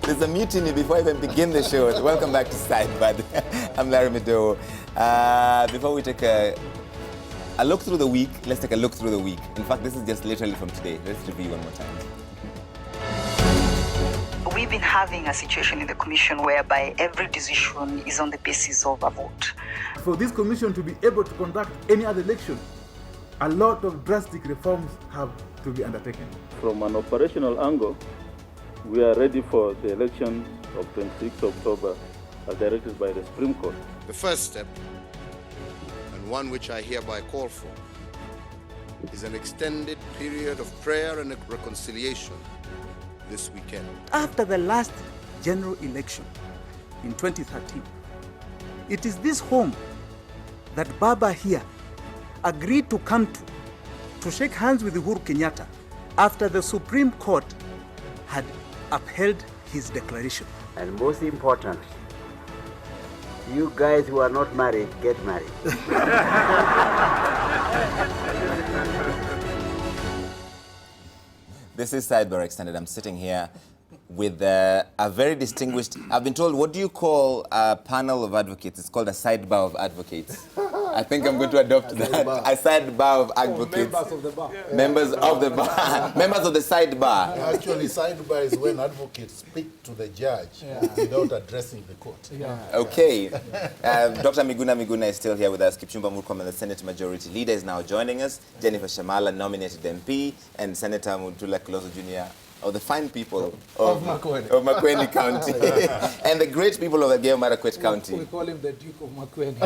There's a mutiny before I even begin the show. Welcome back to Sidebar. I'm Larry Madowo. Before we take a look through the week, let's take a look through the week. In fact, this is just literally from today. Let's review one more time. We've been having a situation in the commission whereby every decision is on the basis of a vote. For this commission to be able to conduct any other election, a lot of drastic reforms have to be undertaken. From an operational angle, we are ready for the election of 26 October as directed by the Supreme Court. The first step, and one which I hereby call for, is an extended period of prayer and reconciliation this weekend. After the last general election in 2013, it is this home that Baba here agreed to come to shake hands with Uhuru Kenyatta after the Supreme Court had upheld his declaration. And most important, you guys who are not married, get married. This is Sidebar Extended. I'm sitting here with a very distinguished, I've been told, what do you call a panel of advocates? It's called a sidebar of advocates. I think I'm going to adopt that. A sidebar of advocates. Members of the bar. Members of the bar. Members of the sidebar. Actually, sidebar is when advocates speak to the judge without addressing the court. Okay. Dr. Miguna is still here with us. Kipchumba Murkomen, the Senate Majority Leader, is now joining us. Jennifer Shamala, nominated MP, and Senator Mutula Kilonzo Jr., of the fine people of Makueni County. And the great people of Elgeyo Marakwet County. We call him the Duke of Makueni.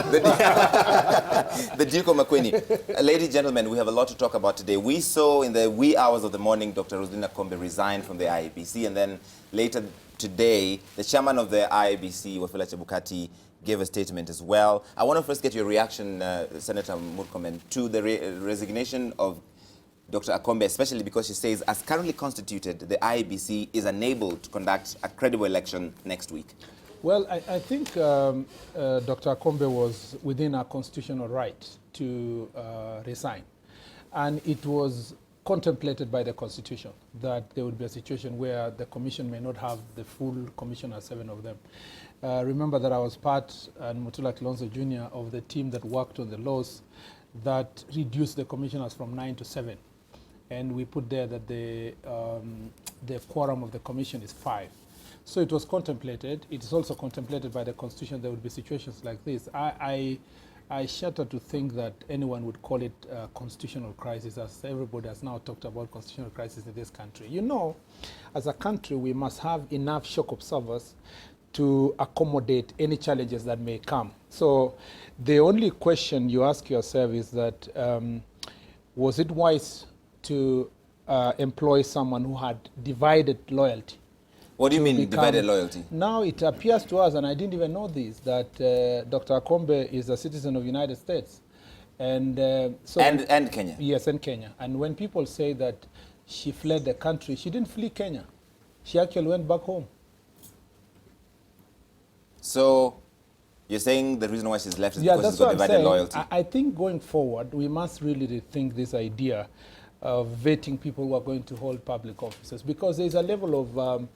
The Duke of Makueni. Ladies and gentlemen, we have a lot to talk about today. We saw in the wee hours of the morning Dr. Roselina Kombe resign from the IEBC, and then later today, the chairman of the IEBC, Wafula Chebukati, gave a statement as well. I want to first get your reaction, Senator Murkomen, to the resignation of Dr. Akombe, especially because she says, as currently constituted, the IEBC is unable to conduct a credible election next week. Well, I think Dr. Akombe was within her constitutional right to resign. And it was contemplated by the Constitution that there would be a situation where the Commission may not have the full commissioners, 7 of them. Remember that I was part, and Mutula Kilonzo Jr., of the team that worked on the laws that reduced the commissioners from 9 to 7. And we put there that the quorum of the commission is 5. So it was contemplated. It is also contemplated by the Constitution there would be situations like this. I shudder to think that anyone would call it a constitutional crisis, as everybody has now talked about constitutional crisis in this country. You know, as a country, we must have enough shock absorbers to accommodate any challenges that may come. So the only question you ask yourself is that, was it wise to employ someone who had divided loyalty? What do you mean, divided loyalty? Now it appears to us, and I didn't even know this, that Dr. Akombe is a citizen of the United States. And and Kenya? Yes, and Kenya. And when people say that she fled the country, she didn't flee Kenya. She actually went back home. So you're saying the reason why she's left is because she's got divided loyalty? I think going forward, we must really rethink this idea of vetting people who are going to hold public offices, because there's a level of,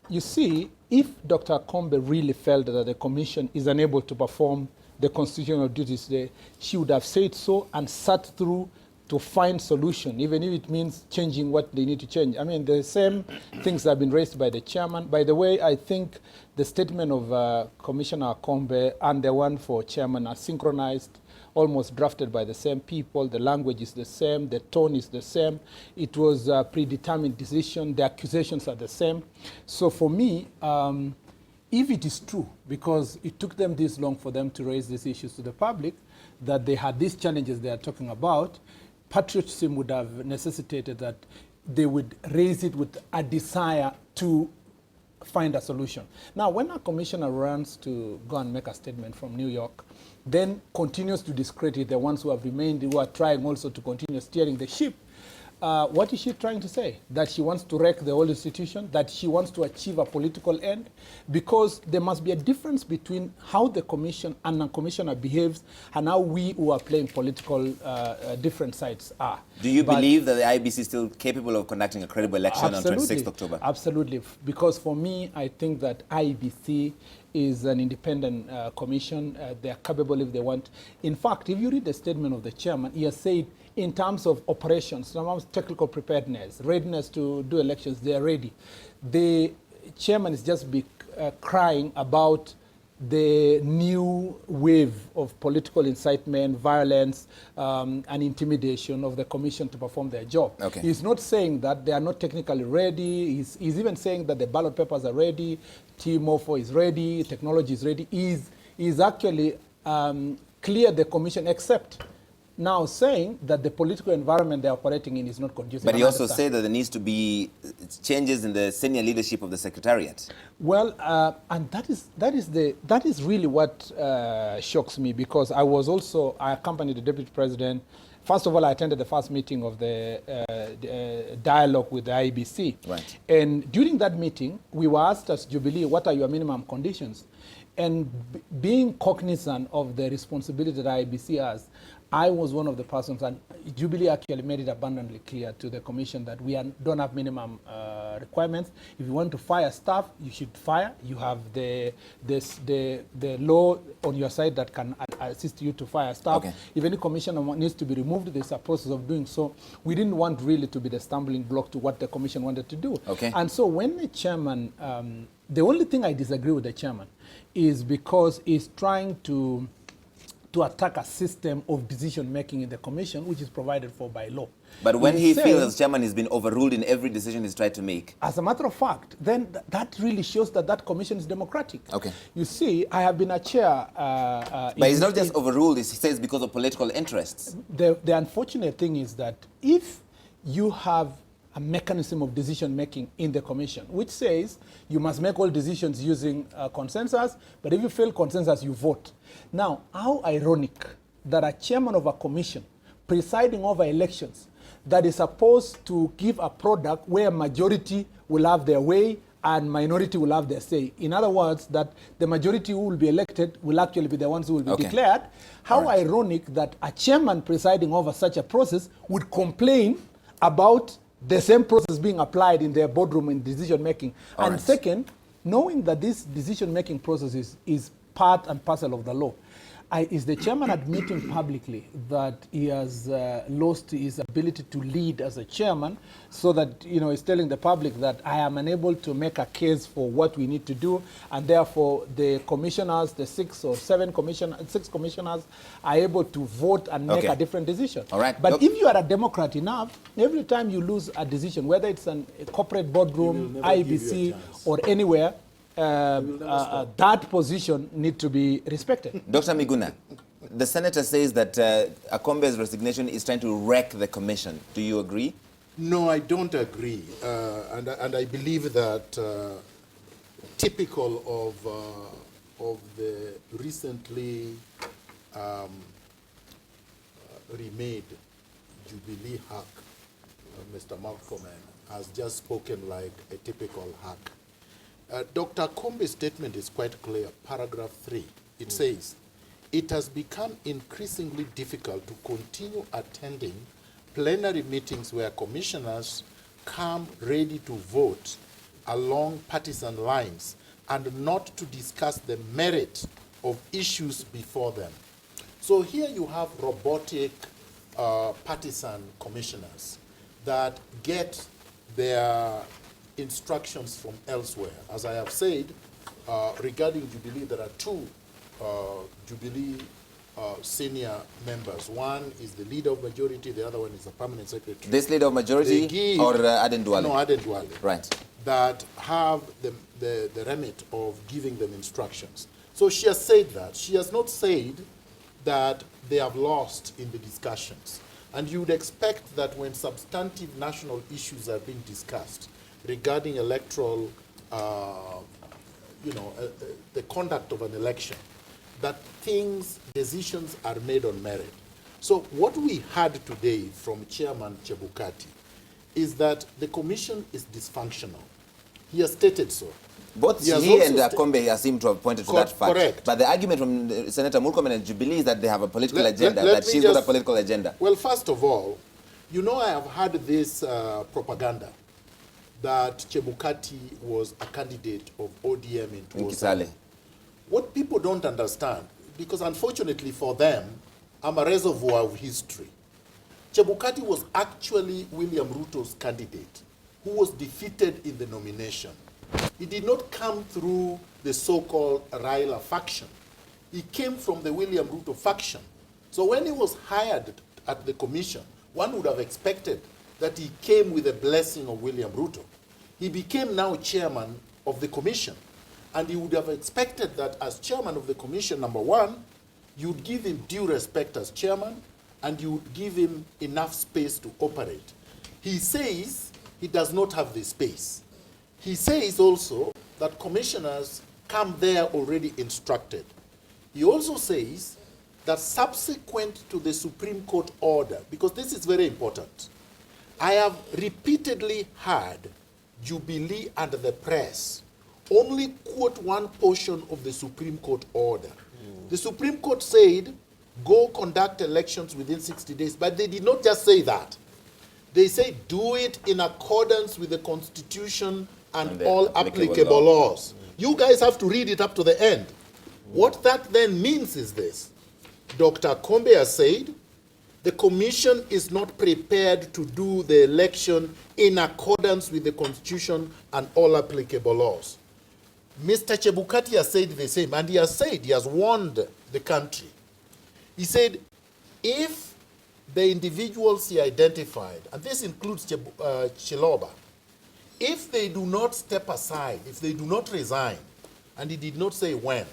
you see, if Dr. Akombe really felt that the commission is unable to perform the constitutional duties today, she would have said so and sat through to find solution, even if it means changing what they need to change. I mean, the same things have been raised by the chairman. By the way, I think the statement of Commissioner Akombe and the one for chairman are synchronized, almost drafted by the same people. The language is the same, the tone is the same. It was a predetermined decision. The accusations are the same. So for me, if it is true, because it took them this long for them to raise these issues to the public, that they had these challenges they are talking about, patriotism would have necessitated that they would raise it with a desire to find a solution. Now, when a commissioner runs to go and make a statement from New York, then continues to discredit the ones who have remained, who are trying also to continue steering the ship, What is she trying to say? That she wants to wreck the whole institution? That she wants to achieve a political end? Because there must be a difference between how the commission and a commissioner behaves and how we who are playing political different sides are. Do you believe that the IEBC is still capable of conducting a credible election on 26th October? Absolutely. Because for me, I think that IEBC is an independent commission. They are capable if they want. In fact, if you read the statement of the chairman, he has said in terms of operations, in terms of technical preparedness, readiness to do elections, they are ready. The chairman is just crying about the new wave of political incitement, violence, and intimidation of the commission to perform their job. Okay. He's not saying that they are not technically ready. He's even saying that the ballot papers are ready, TMOFO is ready, technology is ready. He's actually cleared the commission, except now saying that the political environment they're operating in is not conducive. But he also said that there needs to be changes in the senior leadership of the secretariat. Well, and that is really what shocks me, because I accompanied the deputy president. First of all, I attended the first meeting of the dialogue with the IEBC. Right. And during that meeting, we were asked as Jubilee, what are your minimum conditions? And being cognizant of the responsibility that IEBC has, I was one of the persons, and Jubilee actually made it abundantly clear to the commission that we don't have minimum requirements. If you want to fire staff, you should fire. You have the law on your side that can assist you to fire staff. Okay. If any commissioner needs to be removed, there's a process of doing so. We didn't want really to be the stumbling block to what the commission wanted to do. Okay. And so when the chairman, the only thing I disagree with the chairman is because he's trying to attack a system of decision-making in the commission, which is provided for by law. But when he feels as chairman he's been overruled in every decision he's tried to make. As a matter of fact, then that really shows that commission is democratic. Okay. You see, I have been a chair... but he's not just overruled, he says because of political interests. The unfortunate thing is that if you have a mechanism of decision-making in the commission, which says you must make all decisions using consensus, but if you fail consensus, you vote. Now, how ironic that a chairman of a commission presiding over elections that is supposed to give a product where majority will have their way and minority will have their say. In other words, that the majority who will be elected will actually be the ones who will be declared. How ironic that a chairman presiding over such a process would complain about the same process being applied in their boardroom in decision-making. And second, knowing that this decision-making process is part and parcel of the law, is the chairman admitting publicly that he has lost his ability to lead as a chairman, so that, he's telling the public that I am unable to make a case for what we need to do, and therefore the commissioners, the six commissioners are able to vote and make a different decision. All right. But if you are a Democrat enough, every time you lose a decision, whether it's a corporate boardroom, IEBC, or anywhere, that position need to be respected. Dr. Miguna, the senator says that Akombe's resignation is trying to wreck the commission. Do you agree? No, I don't agree. And I believe that typical of the recently remade Jubilee hack, Mr. Malcolm has just spoken like a typical hack. Dr. Kombe's statement is quite clear. Paragraph 3, it says, it has become increasingly difficult to continue attending plenary meetings where commissioners come ready to vote along partisan lines and not to discuss the merit of issues before them. So here you have robotic partisan commissioners that get their instructions from elsewhere. As I have said, regarding Jubilee, there are two Jubilee senior members. One is the leader of majority, the other one is the permanent secretary. This leader of majority or Aden Duale? No, Aden Duale. Right. That have the remit of giving them instructions. So she has said that. She has not said that they have lost in the discussions. And you would expect that when substantive national issues are being discussed regarding electoral, the conduct of an election, that decisions are made on merit. So what we had today from Chairman Chebukati is that the commission is dysfunctional. He has stated so. Both He has he and also Akombe seem to have pointed to that fact. Correct. But the argument from Senator Murkomen and Jubilee is that they have a political agenda, let that me she's got a just- political agenda. Well, first of all, you know I have heard this propaganda that Chebukati was a candidate of ODM in 2007. Kisale. What people don't understand, because unfortunately for them, I'm a reservoir of history. Chebukati was actually William Ruto's candidate who was defeated in the nomination. He did not come through the so-called Raila faction. He came from the William Ruto faction. So when he was hired at the commission, one would have expected that he came with the blessing of William Ruto. He became now chairman of the commission. And you would have expected that as chairman of the commission, number one, you'd give him due respect as chairman, and you would give him enough space to operate. He says he does not have the space. He says also that commissioners come there already instructed. He also says that subsequent to the Supreme Court order, because this is very important, I have repeatedly heard Jubilee and the press only quote one portion of the Supreme Court order. The Supreme Court said, go conduct elections within 60 days, but they did not just say that. They say, do it in accordance with the Constitution and all applicable laws. You guys have to read it up to the end. What that then means is this. Dr. Kombe has said, the commission is not prepared to do the election in accordance with the Constitution and all applicable laws. Mr. Chebukati has said the same, and he has warned the country. He said, if the individuals he identified, and this includes Chiloba, if they do not step aside, if they do not resign, and he did not say when,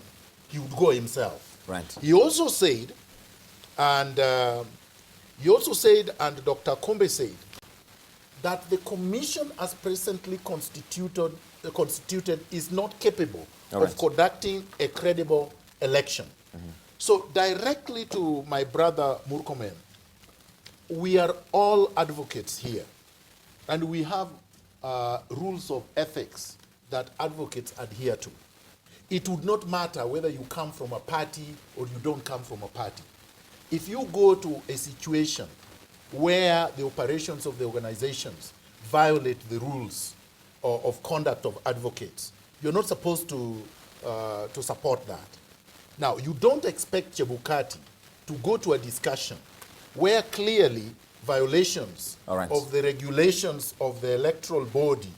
he would go himself. Right. He also said, and Dr. Kombe said, that the commission as presently constituted is not capable of conducting a credible election. So directly to my brother Murkomen, we are all advocates here, and we have rules of ethics that advocates adhere to. It would not matter whether you come from a party or you don't come from a party. If you go to a situation where the operations of the organizations violate the rules of conduct of advocates, you're not supposed to support that. Now, you don't expect Chebukati to go to a discussion where clearly violations of the regulations of the electoral body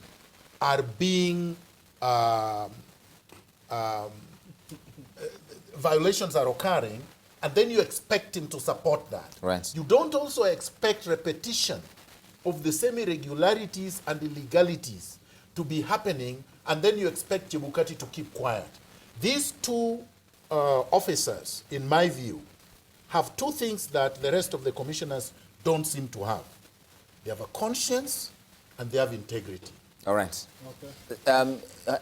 are being, violations are occurring, and then you expect him to support that. Right. You don't also expect repetition of the same irregularities and illegalities to be happening, and then you expect Chebukati to keep quiet. These two officers, in my view, have two things that the rest of the commissioners don't seem to have. They have a conscience and they have integrity. All right. Okay.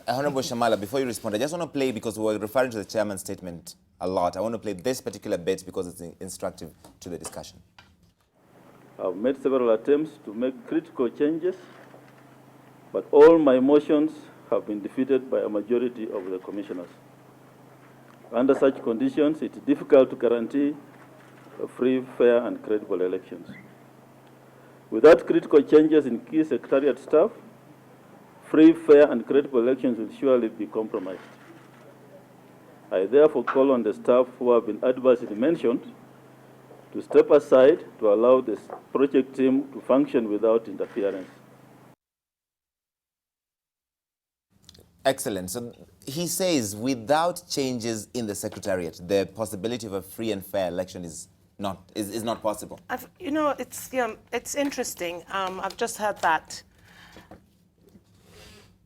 Honorable Shamala, before you respond, I just want to play, because we're referring to the chairman's statement a lot, I want to play this particular bit because it's instructive to the discussion. I've made several attempts to make critical changes, but all my motions have been defeated by a majority of the commissioners. Under such conditions, it's difficult to guarantee free, fair, and credible elections. Without critical changes in key secretariat staff, free, fair, and credible elections will surely be compromised. I therefore call on the staff who have been adversely mentioned to step aside to allow this project team to function without interference. Excellent. So he says without changes in the secretariat, the possibility of a free and fair election is not possible. It's interesting. I've just heard that.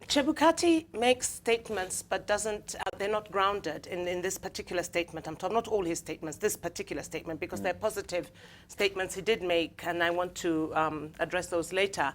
Chebukati makes statements, but they're not grounded in this particular statement. I'm talking not all his statements, this particular statement, because they're positive statements he did make, and I want to address those later.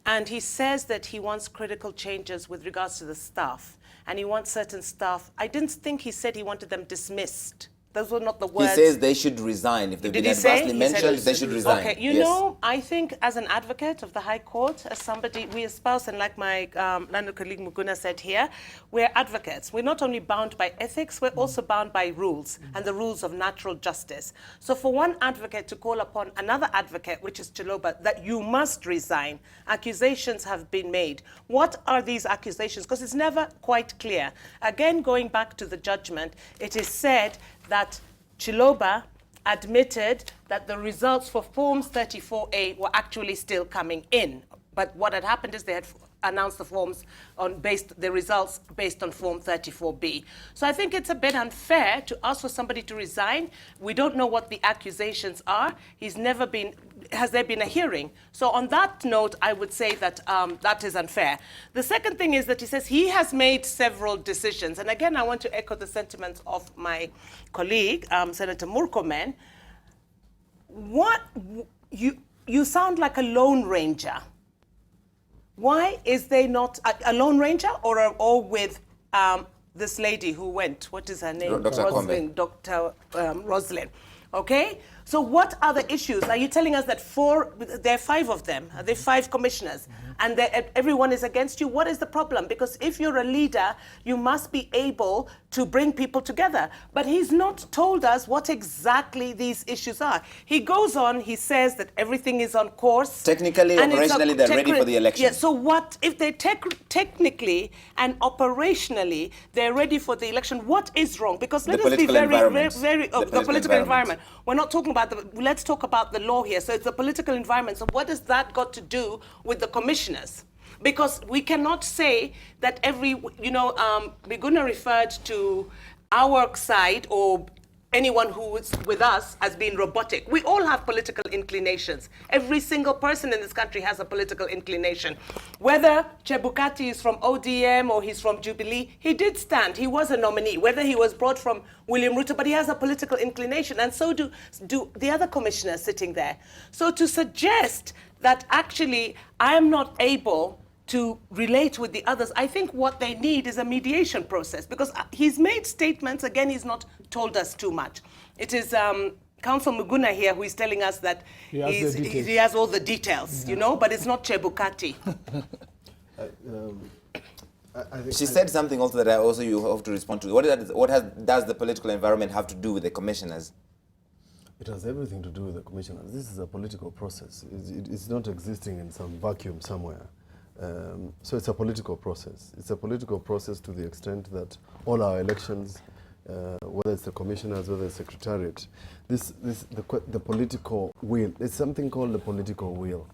And he says that he wants critical changes with regards to the staff, and he wants certain staff. I didn't think he said he wanted them dismissed. those were not the words. He says they should resign. If they've been adversely mentioned, they should resign. Okay, you know, I think as an advocate of the High Court, as somebody, we espouse, and like my learned colleague Muguna said here, we're advocates. We're not only bound by ethics, we're also bound by rules and the rules of natural justice. So for one advocate to call upon another advocate, which is Chiloba, that you must resign, accusations have been made. What are these accusations? Because it's never quite clear. Again, going back to the judgment, it is said that Chiloba admitted that the results for Forms 34A were actually still coming in. But what had happened is they had announced the forms on the results based on Form 34B. So I think it's a bit unfair to ask for somebody to resign. We don't know what the accusations are. Has there been a hearing? So on that note, I would say that that is unfair. The second thing is that he says he has made several decisions. And again, I want to echo the sentiments of my colleague, Senator Murkomen. You sound like a Lone Ranger. Why is they not a Lone Ranger or with this lady who went? What is her name? Dr. Roslyn. Dr. Roslyn. Okay? So what are the issues? Are you telling us that there are 5 of them? Are there 5 commissioners? And everyone is against you? What is the problem? Because if you're a leader, you must be able to bring people together. But he's not told us what exactly these issues are. He goes on, he says that everything is on course. Technically, operationally, they're ready for the election. Yeah, so what if they technically and operationally they're ready for the election? What is wrong? Because let us be very the political environment. We're not talking about let's talk about the law here. So it's the political environment. So what has that got to do with the commissioners? Because we cannot say that Miguna referred to our side or anyone who is with us as being robotic. We all have political inclinations. Every single person in this country has a political inclination. Whether Chebukati is from ODM or he's from Jubilee, he did stand. He was a nominee. Whether he was brought from William Ruto, but he has a political inclination, and so do the other commissioners sitting there. So to suggest that actually I am not able to relate with the others, I think what they need is a mediation process, because he's made statements. Again, he's not told us too much. It is Council Muguna here who is telling us that he has all the details, but it's not Chebukati. She said something also that you have to respond to. Does the political environment have to do with the commissioners? It has everything to do with the commissioners. This is a political process. It's not existing in some vacuum somewhere. So it's a political process. It's a political process to the extent that all our elections, whether it's the commissioners, whether it's the secretariat, the political will. There's something called the political will.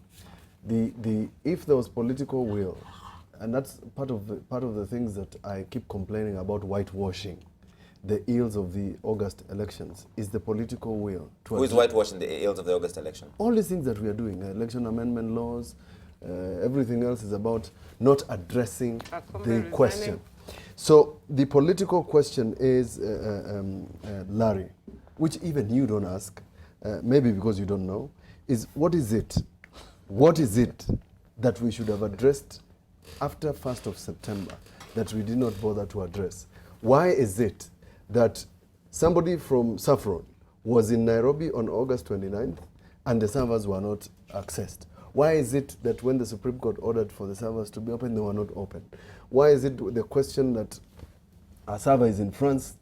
If there was political will, and that's part of the things that I keep complaining about, whitewashing the ills of the August elections, is the political will. Who is whitewashing the ills of the August election? All these things that we are doing, election amendment laws, everything else is about not addressing the question. So the political question is, Larry, which even you don't ask, maybe because you don't know, is what is it that we should have addressed after 1st of September that we did not bother to address? Why is it that somebody from Saffron was in Nairobi on August 29th and the servers were not accessed? Why is it that when the Supreme Court ordered for the servers to be open, they were not open? Why is it the question that a server is in France,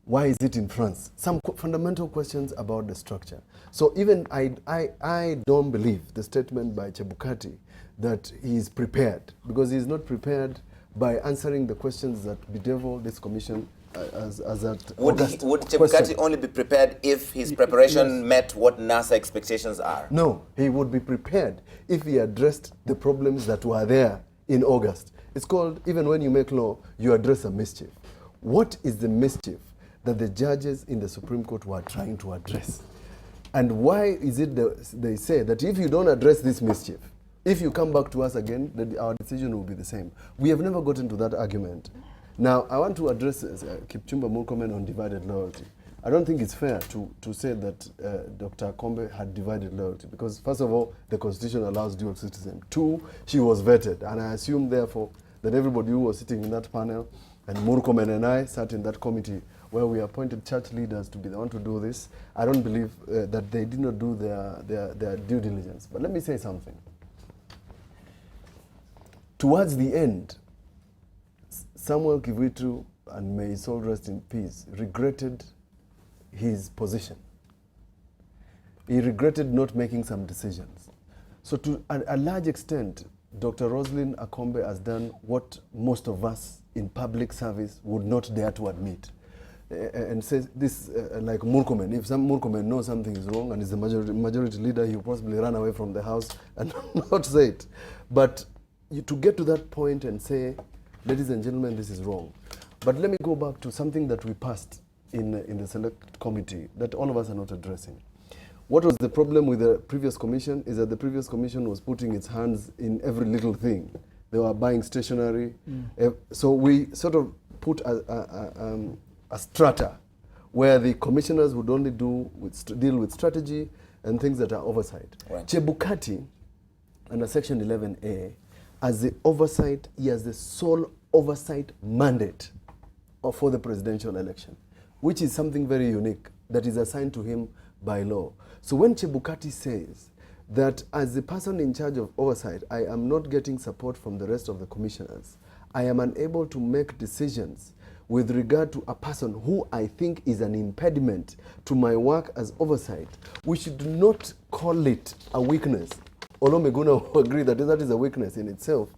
why is it in France? Some fundamental questions about the structure. So even I don't believe the statement by Chebukati that he is prepared, because he is not prepared by answering the questions that bedevil this commission Would Chebukati only be prepared if his preparation met what NASA expectations are? No, he would be prepared if he addressed the problems that were there in August. It's called, even when you make law, you address a mischief. What is the mischief that the judges in the Supreme Court were trying to address? And why is it they say that if you don't address this mischief, if you come back to us again, that our decision will be the same? We have never gotten to that argument. Now, I want to address Kipchumba Murkomen on divided loyalty. I don't think it's fair to say that Dr. Kombe had divided loyalty, because first of all, the Constitution allows dual citizenship. 2, she was vetted, and I assume, therefore, that everybody who was sitting in that panel, and Murkomen and I sat in that committee where we appointed church leaders to be the one to do this. I don't believe that they did not do their due diligence. But let me say something. Towards the end, Samuel Kivitu, and may his soul rest in peace, regretted his position. He regretted not making some decisions. So to a large extent, Dr. Roslyn Akombe has done what most of us in public service would not dare to admit. And says this, like Murkomen, if some Murkomen knows something is wrong and is the majority leader, he will possibly run away from the house and not say it. But to get to that point and say, ladies and gentlemen, this is wrong. But let me go back to something that we passed in the select committee that all of us are not addressing. What was the problem with the previous commission is that the previous commission was putting its hands in every little thing. They were buying stationery. So we sort of put a strata where the commissioners would only deal with strategy and things that are oversight. Right. Chebukati, under Section 11A, as the oversight, he has the sole oversight mandate for the presidential election, which is something very unique that is assigned to him by law. So when Chebukati says that as the person in charge of oversight, I am not getting support from the rest of the commissioners, I am unable to make decisions with regard to a person who I think is an impediment to my work as oversight, we should not call it a weakness. Although Meguna will agree that that is a weakness in itself,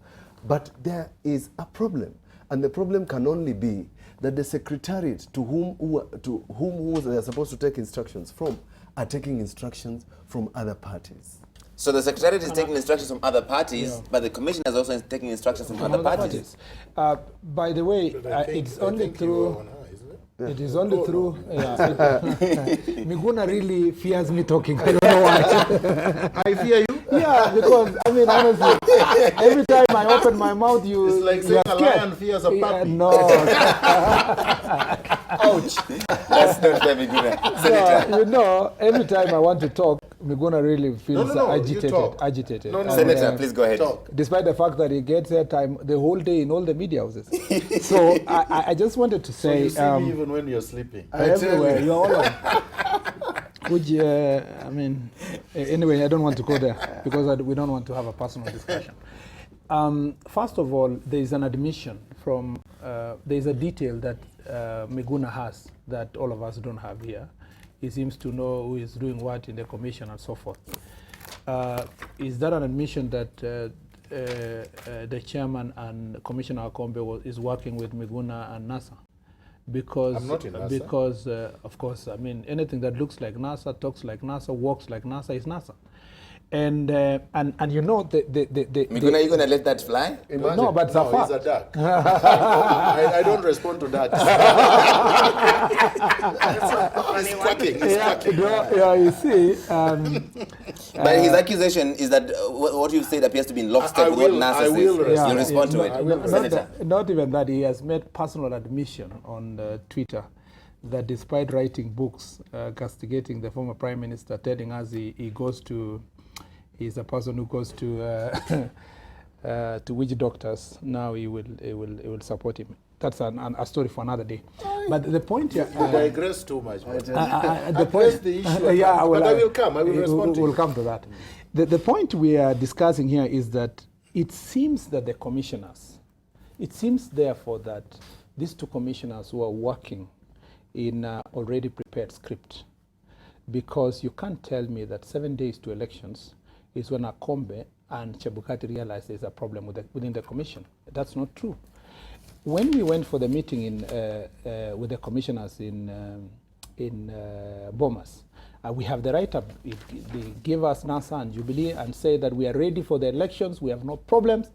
but there is a problem. And the problem can only be that the secretariat to whom they are supposed to take instructions from are taking instructions from other parties. So the secretariat is taking instructions from other parties, but the commission is also taking instructions from other parties. By the way, it's only through... It is only through... Miguna really fears me talking. I don't know why. I fear you? Yeah, because, I mean, honestly, every time I open my mouth, you... It's like saying a lion fears a puppy. No. Ouch. That's not fair, Miguna. So, you know, every time I want to talk, Miguna really feels agitated. Senator, please go ahead. Despite the fact that he gets airtime the whole day in all the media houses. So I just wanted to say... So you see me even when you're sleeping. Everywhere, you're all on. Which, I mean, anyway, I don't want to go there because we don't want to have a personal discussion. First of all, there is an admission from, there is a detail that Miguna has that all of us don't have here. He seems to know who is doing what in the commission and so forth. Is that an admission that the chairman and Commissioner Akombe is working with Miguna and NASA? Because, I'm not in NASA. Because, of course, I mean, anything that looks like NASA, talks like NASA, walks like NASA is NASA. And you know, Miguna, are you going to let that fly? Imagine. No, but no, he's a duck. I don't respond to ducks. He's quacking. He's quacking. Yeah, you see. But his accusation is that what you said appears to be in lockstep with what NASA says. You respond to it. Senator. Not even that. He has made personal admission on Twitter that despite writing books castigating the former Prime Minister, telling us he goes to... He's a person who goes to witch doctors. Now he will support him. That's a story for another day. But the point here... You digress too much. The point, the issue. yeah, but I will come. I will respond to you. We'll come to that. The point we are discussing here is that it seems that the commissioners, it seems therefore that these two commissioners who are working in already prepared script, because you can't tell me that 7 days to elections is when Akombe and Chebukati realized there's a problem within the commission. That's not true. When we went for the meeting with the commissioners in Bomas, we have the write-up. They give us NASA and Jubilee and say that we are ready for the elections, we have no problems.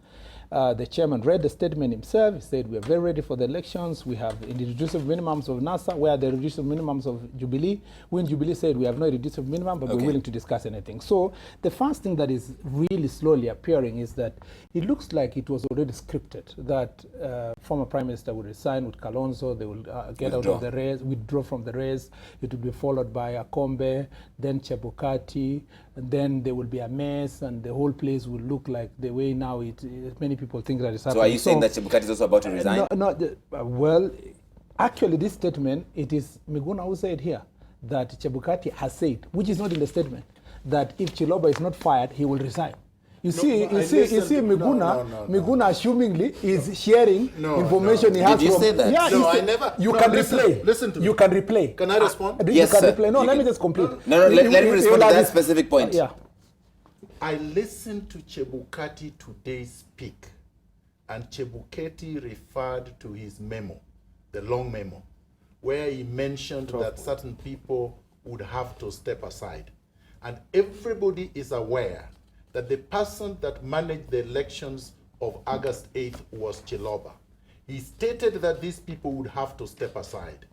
The chairman read the statement himself. He said, we are very ready for the elections. We have irreducible minimums of NASA. Where are the irreducible minimums of Jubilee? When Jubilee said, we have no irreducible minimum, but we're willing to discuss anything. So the first thing that is really slowly appearing is that it looks like it was already scripted, that former Prime Minister would resign with Kalonzo, they will get out of the race, withdraw from the race. It will be followed by Akombe, then Chebukati, and then there will be a mess, and the whole place will look like the way now many people think that is So happening. are you saying that Chebukati is also about to resign? Well, actually, this statement, it is Miguna who said here that Chebukati has said, which is not in the statement, that if Chiloba is not fired, he will resign. You see, Miguna assumingly is sharing information he has Did you from. say that? Yeah, No, I never. You No, can listen, replay. listen to me. You can replay. Can I respond? Yes, you can sir. replay. No, You let me can- just complete. No, let me respond to that specific point. Yeah. I listened to Chebukati today speak, and Chebukati referred to his memo, the long memo, where he mentioned that certain people would have to step aside. And everybody is aware that the person that managed the elections of August 8th was Chiloba. He stated that these people would have to step aside.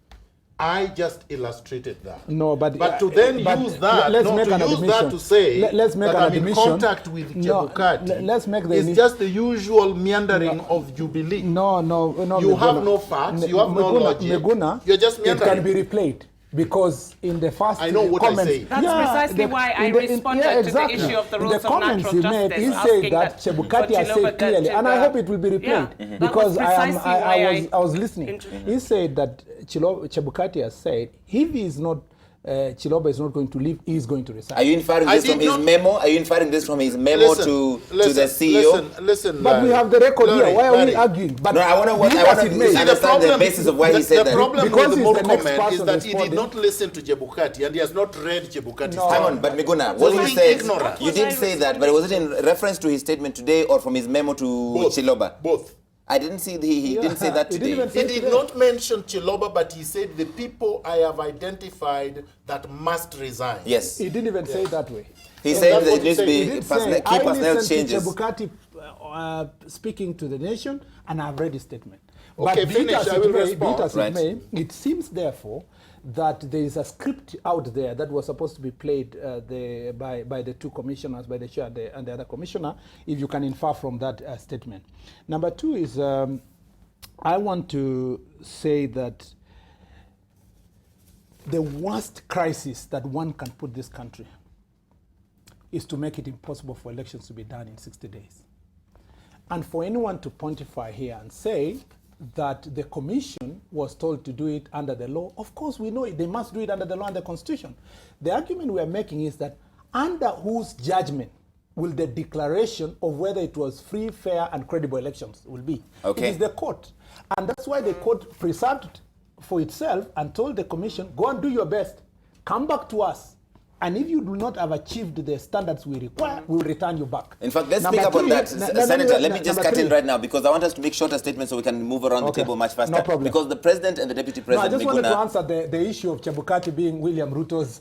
I just illustrated that. No, but to then use that, let's no, make to an use admission. that to say Let's make that an I'm in admission. contact with Chebukati, let's make the it's just the usual meandering of Jubilee. No. You have no facts, you have no logic. Meguna, You're just it meandering. can be replayed. Because in the first I know what I comments, say. That's precisely why I responded to the issue of the rules of natural justice. He said that Chebukati has said clearly, and I hope it will be replayed because I was listening. He said that Chebukati has said if he is not Chiloba is not going to leave, he is going to resign. Are you inferring this from his memo? Are you inferring this from his memo to the CEO? Listen, but we have the record here. Why are we arguing? But no, I want to understand the basis of why he said that. The problem because with the Murkomen is that responding. he did not listen to Chebukati and he has not read Chebukati's Hang on, but Miguna, what you said, you did say that, but was it in reference to his statement today or from his memo to Chiloba? Both. I didn't see he didn't say that today. He did not mention Chiloba, but he said the people I have identified that must resign. Yes. He didn't even say it that way. He said that it needs to be key personnel changes. Chebukati speaking to the nation, and I've read his statement. Okay, but finish. I will respond. It seems therefore that there is a script out there that was supposed to be played by the two commissioners, by the chair and the other commissioner, if you can infer from that statement. Number two is, I want to say that the worst crisis that one can put this country is to make it impossible for elections to be done in 60 days. And for anyone to pontify here and say that the commission was told to do it under the law, of course we know it. They must do it under the law and the constitution. The argument we are making is that under whose judgment will the declaration of whether it was free, fair, and credible elections will be? Okay. It is the court. And that's why the court preserved for itself and told the commission, go and do your best. Come back to us. And if you do not have achieved the standards we require, we will return you back. In fact, let's speak upon that. Senator, let me just cut in right now because I want us to make shorter statements so we can move around the table much faster. No problem. Because the president and the deputy president, I just wanted to answer the issue of Chebukati being William Ruto's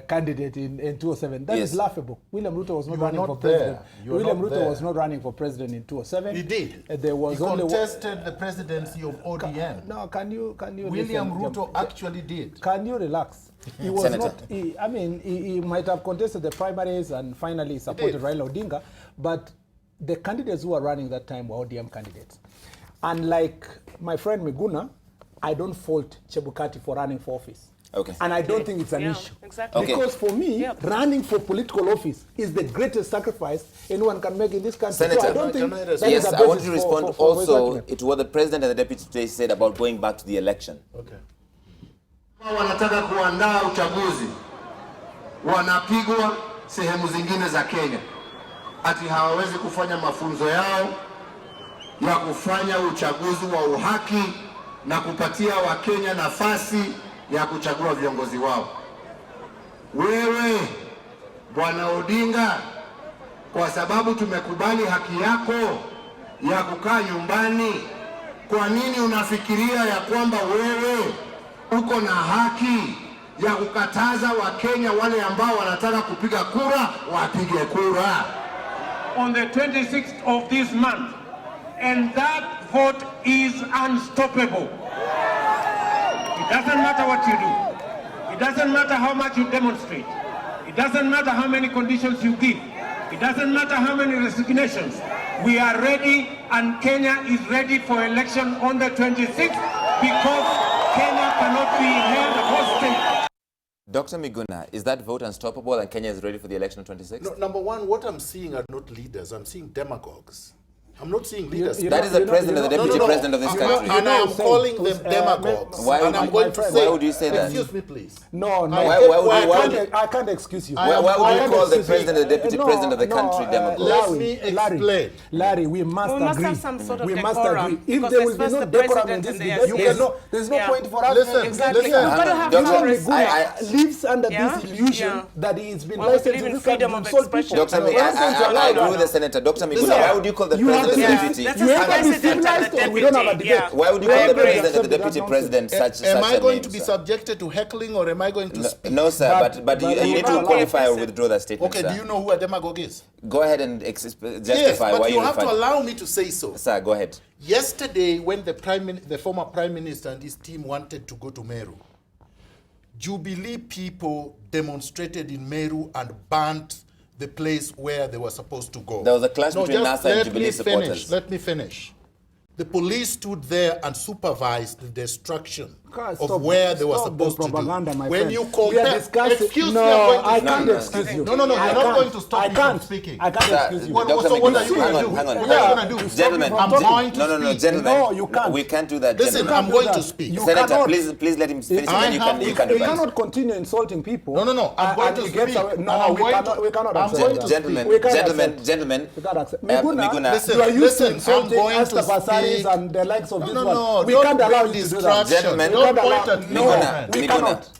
candidate in 2007. That is laughable. William Ruto was not running for president. William Ruto was not running for president in 2007. He did. There was he only contested the presidency of ODM. Can you William listen, Ruto actually did. Can you relax? He was Senator. not. He might have contested the primaries and finally supported Raila Odinga, but the candidates who were running that time were ODM candidates. And like my friend Miguna, I don't fault Chebukati for running for office. Okay. And I don't think it's an issue. Exactly. Because for me, running for political office is the greatest sacrifice anyone can make in this country. Senator, so I don't think yes, I want to respond also to what the president and the deputy today said about going back to the election. Okay. Wanataka kuandaa uchaguzi, wanapigwa sehemu zingine za Kenya, ati hawawezi kufanya mafunzo yao ya kufanya uchaguzi wa uhaki na kupatia Wakenya nafasi ya kuchagua viongozi wao. Wewe Bwana Odinga, kwa sababu tumekubali haki yako ya kukaa nyumbani, kwa nini unafikiria ya kwamba wewe uko na haki ya kukataza Wakenya wale ambao wanataka kupiga kura wapige kura on the 26th of this month, and that vote is unstoppable. It doesn't matter what you do. It doesn't matter how much you demonstrate. It doesn't matter how many conditions you give. It doesn't matter how many resignations. We are ready, and Kenya is ready for election on the 26th because Kenya cannot be held hostage. Dr. Miguna, is that vote unstoppable and Kenya is ready for the election on 26th? No, number one, what I'm seeing are not leaders. I'm seeing demagogues. I'm not seeing leaders. That is the president and the deputy president of this country. And I'm calling them demagogues. Why would you say that? Excuse me, please. No. I can't excuse you. Why would you call the president and the deputy president of the country demagogues? Let me explain. Larry, we must agree. have some sort of we must decorum, agree. If there will be no decorum in this debate, there's no point for us. Exactly. Miguna lives under this illusion that he's been licensed in this country to insult people. Dr. I agree with the senator. Dr. Miguna, why would you call the president and the deputy? You either be civilized or we don't have a debate. Why would you call the president and the deputy president such Am I going name, to be sir? subjected to heckling or am I going to speak? No, sir, but you need to qualify or withdraw that statement, Okay, sir. do you know who a demagogue is? Go ahead and justify Yes, but why you have to refer- allow me to say so. Sir, go ahead. Yesterday, when the former Prime Minister and his team wanted to go to Meru, Jubilee people demonstrated in Meru and burnt the place where they were supposed to go. There was a clash between NASA and Jubilee supporters. Let me finish. The police stood there and supervised the destruction of where they were supposed to do. When you compare, excuse me, I can't excuse you. No, you're not going to stop me from speaking. I can't excuse you. So what are you going to do? Hang on. What are you going to do? Gentlemen, I'm going to no, speak. gentlemen. No, you can't. We can't do that, Listen, gentlemen. I'm going to speak. Senator, please let him finish and then you can You advise. cannot continue insulting people. No. I'm going to speak. No, we cannot accept that. Gentlemen. We can't accept. Miguna, you are used to listen, I'm insulting going to Astafasaris speak. and the likes of this one. No, We can't allow you to do that. Gentlemen, Don't point at me.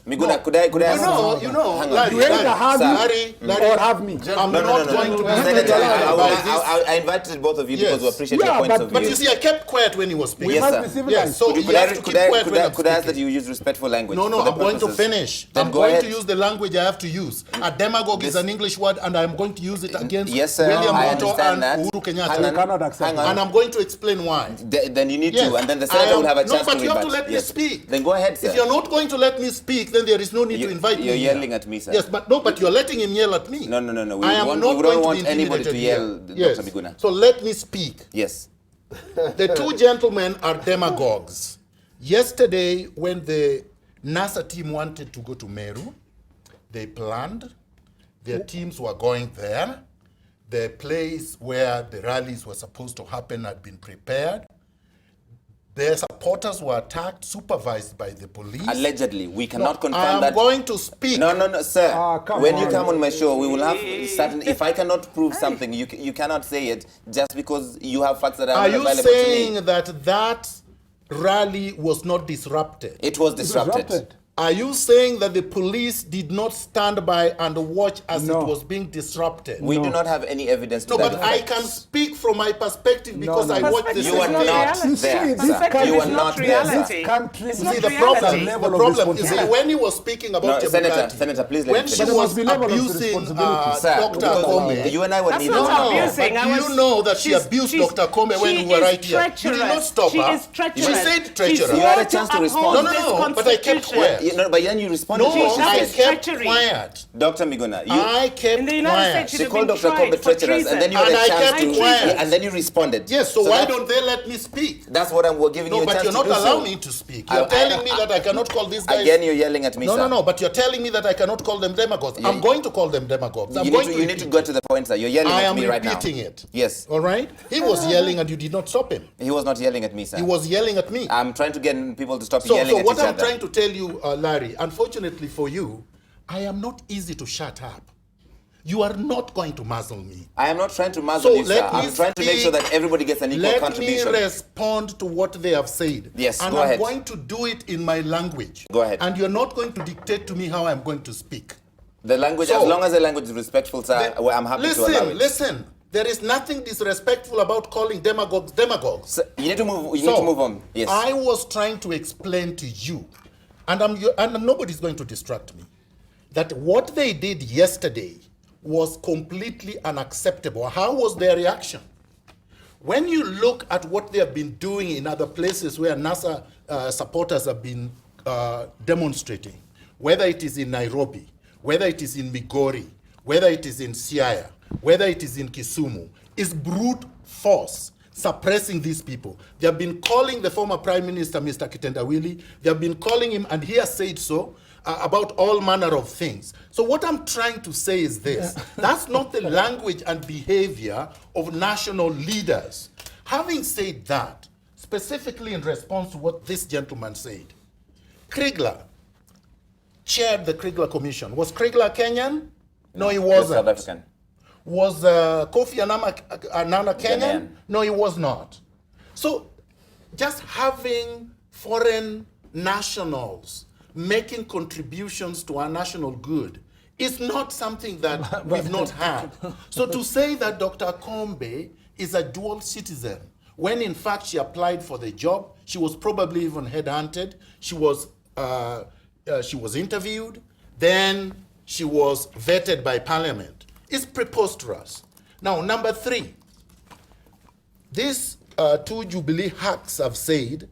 Miguna, could I ask You know, hang on. Larry, You either have Larry, me or have me. I'm not going to be Senator, I I invited both of you because we appreciate Yeah, your points of view. But you see, I kept quiet when he was speaking. We Yes, must sir. be civilized. Yes, so you have to keep quiet when I'm could I ask that speaking. you use respectful language? No, for the I'm going to purposes? finish. Then I'm go going ahead. to use the language I have to use. A demagogue is an English word, and I'm going to use it against Yes, sir. William I Ruto understand and that. Uhuru Hang Kenyatta. on. cannot accept Hang on. And I'm going to explain why. Then you need Yes, to, and then the senator will have a chance No, but to you have to rebut. let me Yes. speak. Then go ahead, sir. If you're not going to let me speak, then there is no need to invite me. You're here. yelling at me, sir. Yes, but you're letting him yell at me. No. We I am don't not going want to be anybody to intimidated yell, here. Dr. Miguna. So let me speak. Yes. The two gentlemen are demagogues. Yesterday, when the NASA team wanted to go to Meru, they planned. Their teams were going there. The place where the rallies were supposed to happen had been prepared. Their supporters were attacked, supervised by the police. Allegedly, we cannot confirm I am that. going to speak. No, sir. When you on. come on my show, we will have certain. If I cannot prove something, you cannot say it just because you have facts that Are are you available to me. saying that rally was not disrupted? It was disrupted. Are you saying that the police did not stand by and watch as No. it was being disrupted? We do not have any evidence to No, that but I effect. can speak from my perspective because I watched the You are same not thing. there, this sir. country You is are not not there, reality. sir. Country It's See, not the reality. problem is that when he was speaking about No, Senator, please let when me she finish. There was must be level of abusing responsibility. Sir, Dr. because Kombe, you and I were That's neither. not abusing. but I you was- know that she she's- abused she's- Dr. Kombe when she we were is right here. You did treacherous. not stop She her. is treacherous. She said She's treacherous. You had a sworn chance to uphold respond. this No, but I kept constitution. quiet. But then you responded. No, to what she I That is said. kept treachery. quiet. Dr. Miguna, I kept In the United quiet. States, she you've called been Dr. tried Kombe for treacherous, and then you had And a I chance kept to, quiet. and then you responded. Yes, so why that- don't they let me speak? That's what I'm giving you No, a but chance you're not to do allowing so. me to speak. You're telling me that I cannot call these guys. Again, you're yelling at me, sir. No, but you're telling me that I cannot call them demagogues. I'm going to call them demagogues. You need to go to the point, sir. You're yelling I at am me right now. repeating it. Yes. All right? He was yelling and you did not stop him. He was not yelling at me, sir. He was yelling at me. I'm trying to get people to stop So yelling at what each I'm other. trying to tell you, Larry, unfortunately for you, I am not easy to shut up. You are not going to muzzle me. I am not trying to muzzle you, sir. let me I'm trying to make sure that everybody gets an equal Let contribution. me respond to what they have said. Yes, and go I'm ahead. going to do it in my language. Go ahead. And you're not going to dictate to me how I'm going to speak. The language, So- as long as the language is respectful, sir, I'm happy to allow it. Listen. There is nothing disrespectful about calling demagogues demagogues. Sir, you need to move. You need to move on. Yes. I was trying to explain to you, and nobody's going to distract me, that what they did yesterday was completely unacceptable. How was their reaction? When you look at what they have been doing in other places where NASA supporters have been demonstrating, whether it is in Nairobi, whether it is in Migori, whether it is in Siaya, whether it is in Kisumu, is brute force suppressing these people. They have been calling the former Prime Minister, Mr. Kitendawili. They have been calling him, and he has said so. about all manner of things. So what I'm trying to say is this. That's not the language and behavior of national leaders. Having said that, specifically in response to what this gentleman said, Kriegler chaired the Kriegler Commission. Was Kriegler Kenyan? No, he wasn't. South African. Was Kofi Annan Kenyan? No, he was not. So just having foreign nationals making contributions to our national good is not something that we've not had. So to say that Dr. Kombe is a dual citizen, when in fact she applied for the job, she was probably even headhunted, she was interviewed, then she was vetted by Parliament, is preposterous. Now, number 3, these 2 Jubilee hacks have said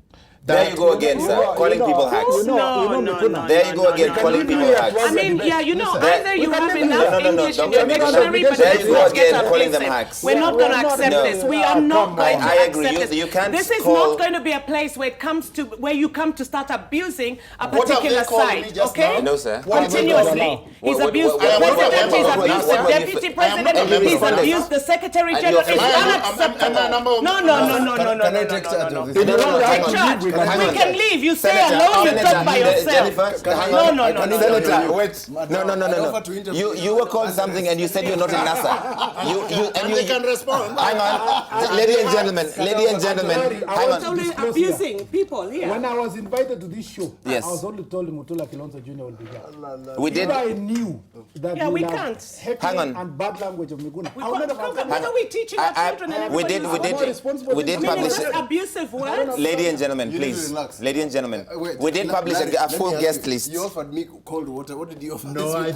that... There you go again, sir, calling people hacks. No. There you go again, calling people hacks. I mean, yeah, either you have enough English in your dictionary, but there you go let's again, get calling them abusive. hacks. We're not going to accept this. We are not going to accept this. You can't This is not going to be a place where it comes to where you come to start abusing a particular side. Okay? No, sir. Continuously. He's abused the president. He's abused the deputy president. He's abused the secretary general. It's unacceptable. No. We can leave. You stay alone, you talk by yourself. No. Senator, wait. No. You were called something and you said you're not in NASA. And they can respond. Hang on. Ladies and gentlemen, hang on. Only abusing people here. When I was invited to this show, yes. I was only told Mutula Kilonzo Jr. will be here. We did. If I knew that we can't. Hang on. And bad language of Miguna. What are we teaching our children? And we did publish abusive words. Ladies and gentlemen, please. Ladies and gentlemen, we did publish a full guest list. You offered me cold water. What did you offer? No, I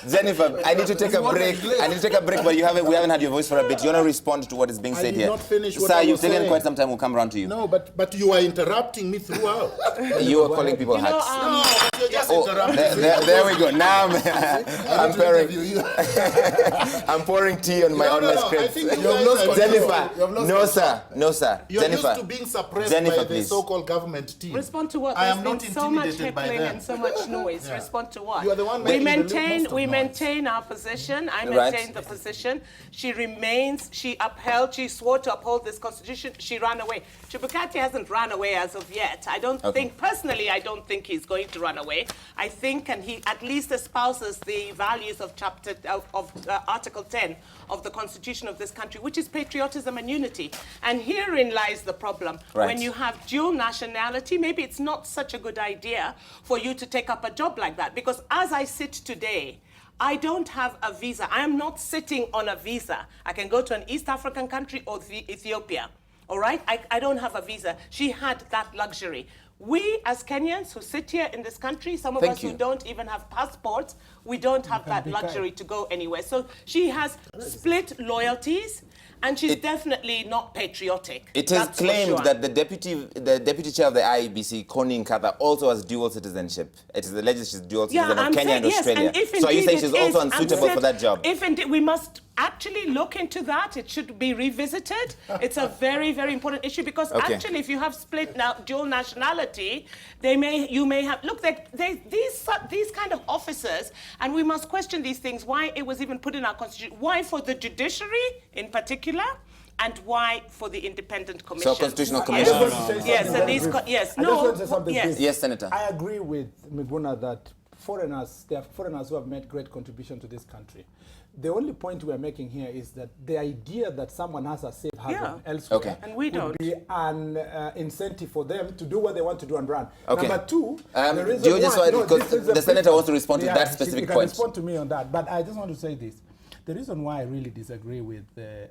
Jennifer, I need to take a break. But we haven't had your voice for a bit. You want to respond to what is being said here? I did not finish what Sir, I was you've taken saying. quite some time. We'll come around to you. No, but you are interrupting me throughout. You are calling people hacks. No, but you're just interrupting me. There we go. Now I'm pouring tea on my script. I think Jennifer, no, sir. You're Jennifer, used to being suppressed by the so-called government team. Respond to what? I am There's not been so much intimidated by heckling them. and so much noise. Yeah. Respond to what? You are the one we making maintain our position. I maintain the position. She swore to uphold this constitution. She ran away. Chebukati hasn't run away as of yet. I don't think he's going to run away. I think, and he at least espouses the values of Article 10 of the Constitution of this country, which is patriotism and unity. And herein lies the problem. Right. When you have dual nationality, maybe it's not such a good idea for you to take up a job like that. Because as I sit today, I don't have a visa. I am not sitting on a visa. I can go to an East African country or Ethiopia. All right? I don't have a visa. She had that luxury. We, as Kenyans who sit here in this country, some of us who don't even have passports, we don't have that luxury to go anywhere. So she has split loyalties, and she's definitely not patriotic. It is claimed that the deputy chair of the IEBC, Connie Nkatha, also has dual citizenship. It is alleged she's dual citizen of Kenya and Australia. And so are you saying she's also unsuitable for that job? If indeed, we must actually look into that. It should be revisited. It's a very, very important issue because actually, if you have split dual nationality, you may have these kind of officers, and we must question these things. Why it was even put in our constitution? Why for the judiciary in particular? And why for the independent commission? So constitutional commission. Yes, and these yes, Senator. I agree with Miguna that there are foreigners who have made great contribution to this country. The only point we are making here is that the idea that someone has a safe haven elsewhere and we don't. would be an incentive for them to do what they want to do and run. Okay. Number two, the Senator wants to respond to that specific point. Respond to me on that, but I just want to say this. The reason why I really disagree with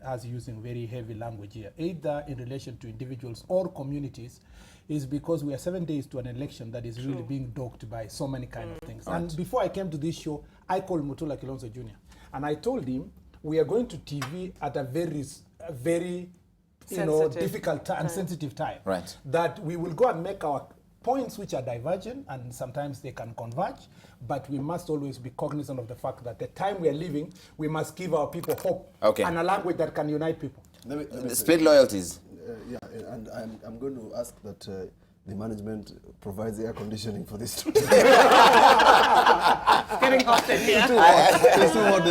us using very heavy language here, either in relation to individuals or communities, is because we are 7 days to an election that is really being dogged by so many kind of things. Right. And before I came to this show, I called Mutula Kilonzo Jr. And I told him we are going to TV at a very difficult and sensitive time. Right. That we will go and make our points which are divergent and sometimes they can converge, but we must always be cognizant of the fact that the time we are living, we must give our people hope and a language that can unite people. Split loyalties. Yeah, and I'm going to ask that the management provides air conditioning for this. It's getting hot in here.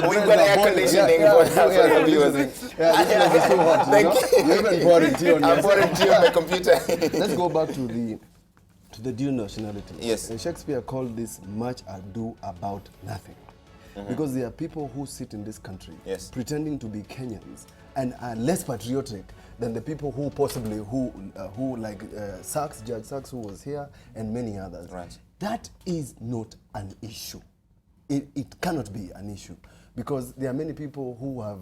We've got air conditioning for the viewers. Yeah, this place is so hot. Thank you. You even pouring tea on I'm pouring tea on my computer. Let's go back to the dual nationality. Yes. Shakespeare called this much ado about nothing. Because there are people who sit in this country pretending to be Kenyans and are less patriotic than the people who possibly, who like Sachs, Judge Sachs, who was here, and many others. Right. That is not an issue. It cannot be an issue because there are many people who have,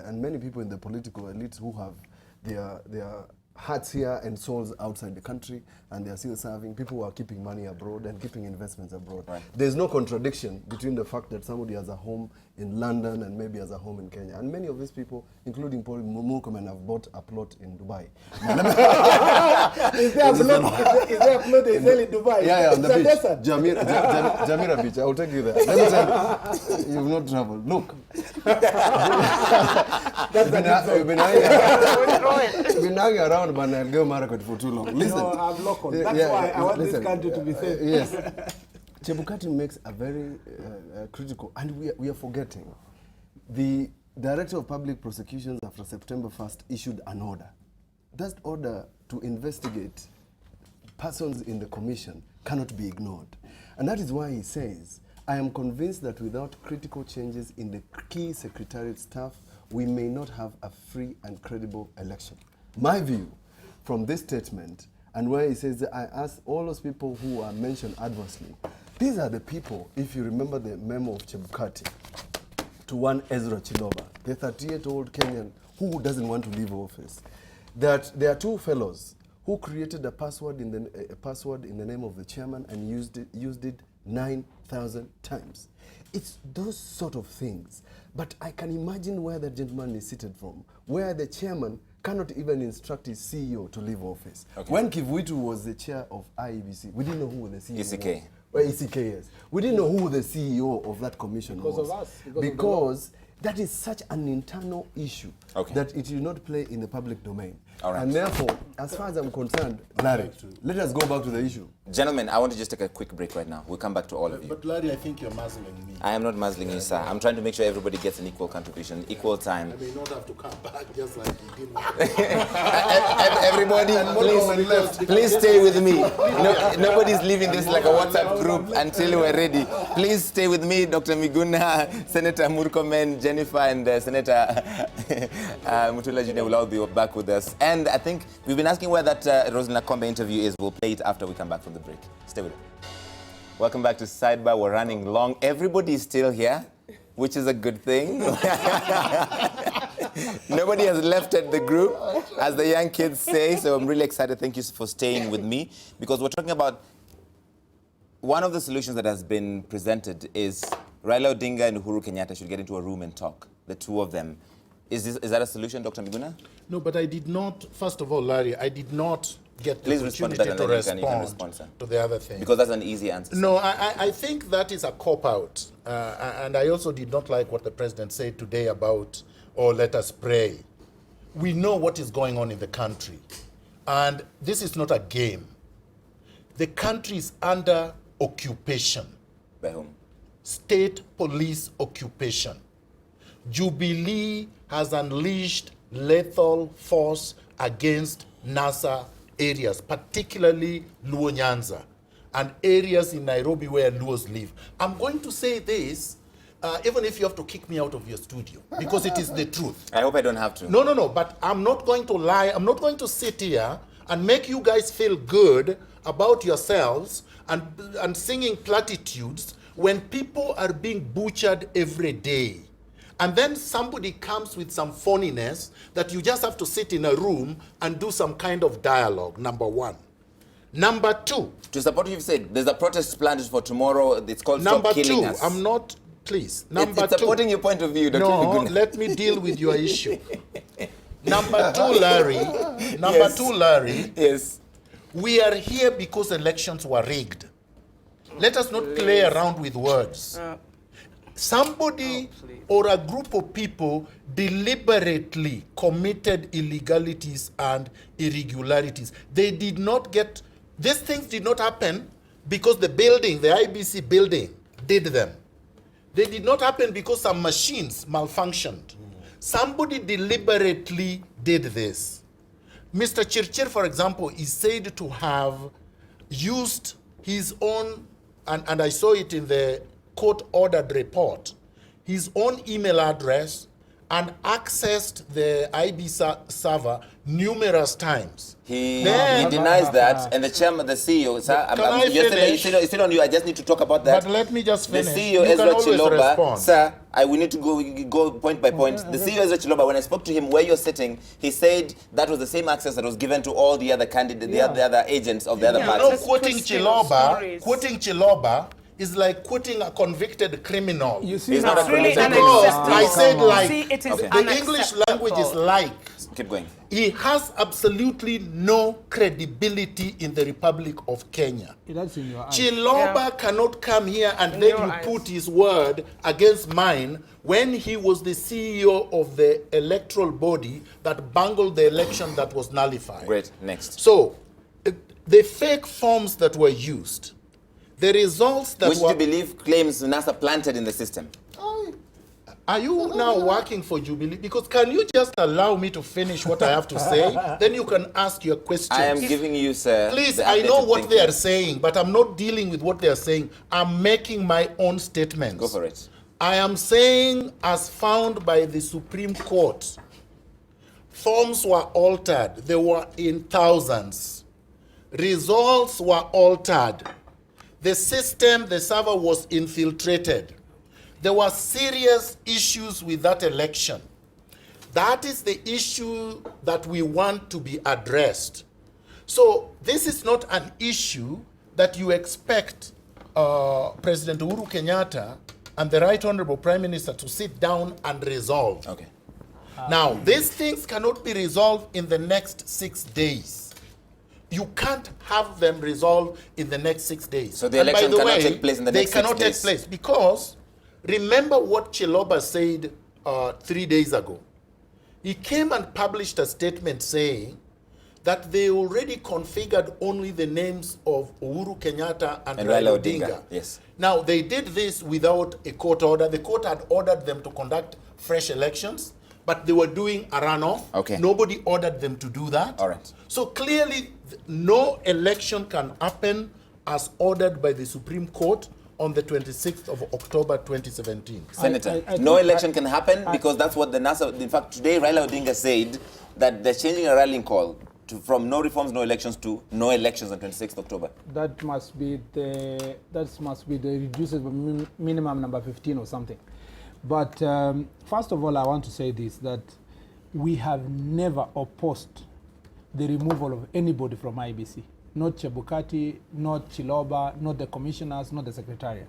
and many people in the political elites who have their hearts here and souls outside the country, and they are still serving. People who are keeping money abroad and keeping investments abroad. Right. There's no contradiction between the fact that somebody has a home in London and maybe has a home in Kenya. And many of these people, including Paul Murkomen, have bought a plot in Dubai. Is there a plot they sell in Dubai? Yeah, on the beach. Jamira Beach. I will take you there. Let me tell you, you've not traveled. Look. You've been hanging around Banalgeo Market for too long. Listen. No, I'm local. That's why I want this country to be safe. Yes. Chebukati makes a very critical, and we are forgetting. The Director of Public Prosecutions after September 1st issued an order. That order to investigate persons in the commission cannot be ignored. And that is why he says, I am convinced that without critical changes in the key secretariat staff, we may not have a free and credible election. My view from this statement, and where he says that I ask all those people who are mentioned adversely, these are the people, if you remember the memo of Chebukati to one Ezra Chiloba, the 38-year-old Kenyan who doesn't want to leave office, that there are two fellows who created a password in the name of the chairman and used it 9,000 times. It's those sort of things. But I can imagine where the gentleman is seated from, where the chairman cannot even instruct his CEO to leave office. Okay. When Kivuitu was the chair of IEBC, we didn't know who the CEO was. ECK. Well, ECK, yes. We didn't know who the CEO of that commission was. Because of us. Because that is such an internal issue that it will not play in the public domain. All right. And therefore, as far as I'm concerned, Larry, let us go back to the issue. Gentlemen, I want to just take a quick break right now. We'll come back to all of you. But Larry, I think you're muzzling me. I am not muzzling you, sir. I'm trying to make sure everybody gets an equal contribution, equal time. I may not have to come back just like you did. Everybody, please stay with me. Nobody's leaving this like a WhatsApp group until we're ready. Please stay with me, Dr. Miguna, Senator Murkomen, Jennifer, and Senator Mutula Jr. will all be back with us. And I think we've been asking where that Rosalina Kombe interview is. We'll play it after we come back from the break. Stay with it. Welcome back to Sidebar. We're running long. Everybody's still here, which is a good thing. Nobody has left at the group, as the young kids say. So I'm really excited. Thank you for staying with me, because we're talking about one of the solutions that has been presented is Raila Odinga and Uhuru Kenyatta should get into a room and talk, the two of them. Is that a solution, Dr. Miguna? No, but I did not, first of all, Larry, I did not get the opportunity to respond to the other thing. Because that's an easy answer. No, I think that is a cop-out. And I also did not like what the president said today about, oh, let us pray. We know what is going on in the country. And this is not a game. The country is under occupation. By whom? State police occupation. Jubilee has unleashed lethal force against NASA areas, particularly Luo Nyanza, and areas in Nairobi where Luos live. I'm going to say this, even if you have to kick me out of your studio, because it is the truth. I hope I don't have to. No, but I'm not going to lie. I'm not going to sit here and make you guys feel good about yourselves and singing platitudes when people are being butchered every day. And then somebody comes with some phoniness that you just have to sit in a room and do some kind of dialogue, number one. Number two. To support what you've said, there's a protest planned for tomorrow. It's called Stop Killing Us. Us. I'm not, please. Number it's supporting your point of view, Dr. No, Miguna. let me deal with your issue. Number two, Larry. Yes. We are here because elections were rigged. Let us not play around with words. somebody or a group of people deliberately committed illegalities and irregularities. They did not get, these things did not happen because the building, the IBC building, did them. They did not happen because some machines malfunctioned. Somebody deliberately did this. Mr. Chirchir, for example, is said to have used his own, and I saw it in the court-ordered report, his own email address and accessed the IB server numerous times. He denies that, and the chairman, the CEO, sir, it's still on you. I just need to talk about that. But let me just finish. The CEO, Ezra Chiloba, sir, we need to go point by point. The CEO, Ezra Chiloba, when I spoke to him where you're sitting, he said that was the same access that was given to all the other candidates, the other agents of the other parties. Quoting Chiloba is like quoting a convicted criminal. You see, it's not really unacceptable. I said like, see, it is the English language is like. Keep going. He has absolutely no credibility in the Republic of Kenya. That's in your eyes. Chiloba cannot come here and then you put his word against mine when he was the CEO of the electoral body that bungled the election that was nullified. Great, next. So, the fake forms that were used, the results that Which do you believe claims NASA planted in the system? Are you now working for Jubilee? Because can you just allow me to finish what I have to say? Then you can ask your questions. I am giving you, sir. Please, I know what they are saying, but I'm not dealing with what they are saying. I'm making my own statements. Go for it. I am saying, as found by the Supreme Court, forms were altered. They were in thousands. Results were altered. The system, the server was infiltrated. There were serious issues with that election. That is the issue that we want to be addressed. So this is not an issue that you expect President Uhuru Kenyatta and the Right Honorable Prime Minister to sit down and resolve. Okay. Now, these things cannot be resolved in the next 6 days. You can't have them resolved in the next 6 days. So the election cannot take place in the next 6 days? They cannot take place because remember what Chiloba said 3 days ago. He came and published a statement saying that they already configured only the names of Uhuru Kenyatta and Raila Odinga. Yes. Now, they did this without a court order. The court had ordered them to conduct fresh elections, but they were doing a runoff. Okay. Nobody ordered them to do that. All right. So clearly, no election can happen as ordered by the Supreme Court on the 26th of October 2017. Senator, no election can happen because that's what the NASA, in fact, today Raila Odinga said that they're changing a rallying call from no reforms, no elections to no elections on 26th October. That must be the reduced minimum number 15 or something. But first of all, I want to say this, that we have never opposed the removal of anybody from IBC. Not Chebukati, not Chiloba, not the commissioners, not the secretariat.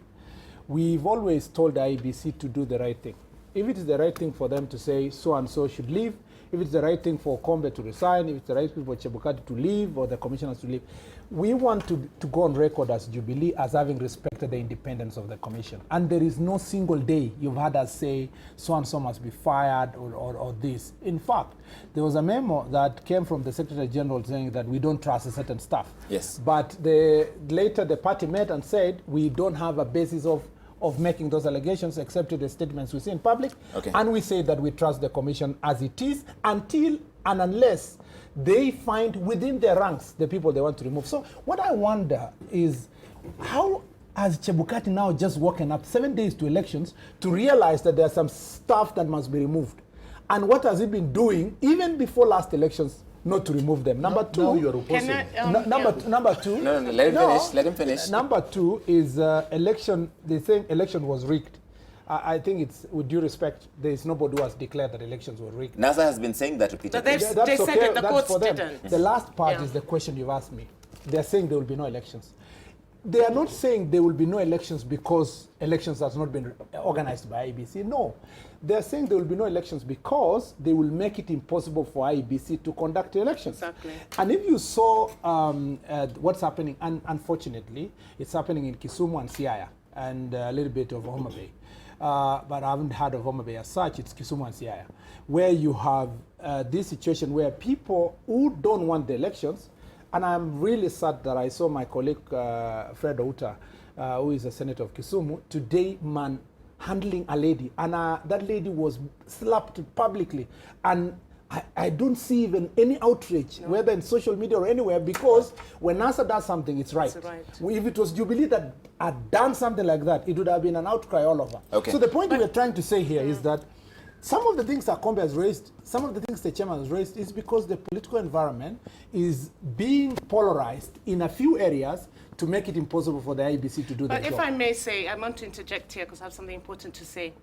We've always told the IBC to do the right thing. If it is the right thing for them to say so-and-so should leave, if it's the right thing for Kombe to resign, if it's the right thing for Chebukati to leave or the commissioners to leave, we want to go on record as Jubilee as having respected the independence of the commission. And there is no single day you've had us say so-and-so must be fired or this. In fact, there was a memo that came from the Secretary General saying that we don't trust a certain staff. Yes. But later the party met and said we don't have a basis of making those allegations except the statements we see in public. Okay. And we say that we trust the commission as it is until and unless they find within their ranks the people they want to remove. So what I wonder is how has Chebukati now just woken up 7 days to elections to realize that there's some stuff that must be removed? And what has he been doing even before last elections not to remove them? Number two, now you're opposing. Number two. No, let him finish. Let him finish. Number two is election. They think election was rigged. I think it's, with due respect, there is nobody who has declared that elections were rigged. NASA has been saying that repeatedly. But they said that the courts didn't. The last part is the question you've asked me. They're saying there will be no elections. They are not saying there will be no elections because elections has not been organized by IBC. No. They're saying there will be no elections because they will make it impossible for IBC to conduct elections. Exactly. And if you saw what's happening, and unfortunately, it's happening in Kisumu and Siaya and a little bit of Homa Bay. but I haven't heard of Homa Bay as such. It's Kisumu and Siaya, where you have this situation where people who don't want the elections, and I'm really sad that I saw my colleague Fred Outa, who is a senator of Kisumu, today handling a lady, and that lady was slapped publicly, and I don't see even any outrage, whether in social media or anywhere, because when NASA does something, it's right. If it was Jubilee that had done something like that, it would have been an outcry all over. Okay. So the point we're trying to say here is that some of the things that Kombe has raised, some of the things the chairman has raised, is because the political environment is being polarized in a few areas to make it impossible for the IBC to do their But job. if I may say, I want to interject here because I have something important to say.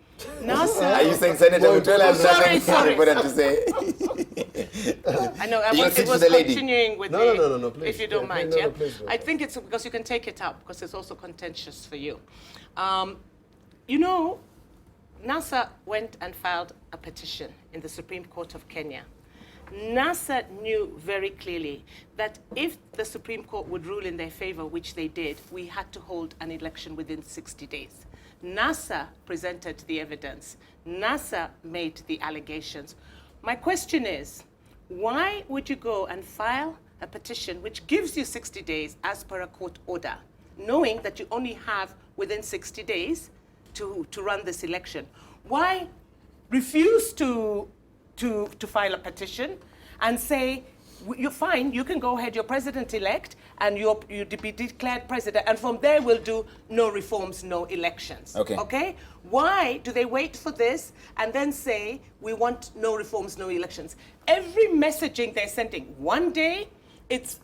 NASA... Are you saying Senator Mutola has Sorry. important to say? I know, You it was the lady. continuing with No, please. if you don't mind, No, please, I think it's because you can take it up, because it's also contentious for you. You know, NASA went and filed a petition in the Supreme Court of Kenya. NASA knew very clearly that if the Supreme Court would rule in their favor, which they did, we had to hold an election within 60 days. NASA presented the evidence. NASA made the allegations. My question is, why would you go and file a petition which gives you 60 days as per a court order, knowing that you only have within 60 days to run this election? Why refuse to file a petition and say, you're fine, you can go ahead, you're president-elect, and you be declared president, and from there we'll do no reforms, no elections. Okay? Why do they wait for this and then say, we want no reforms, no elections? Every messaging they're sending, one day,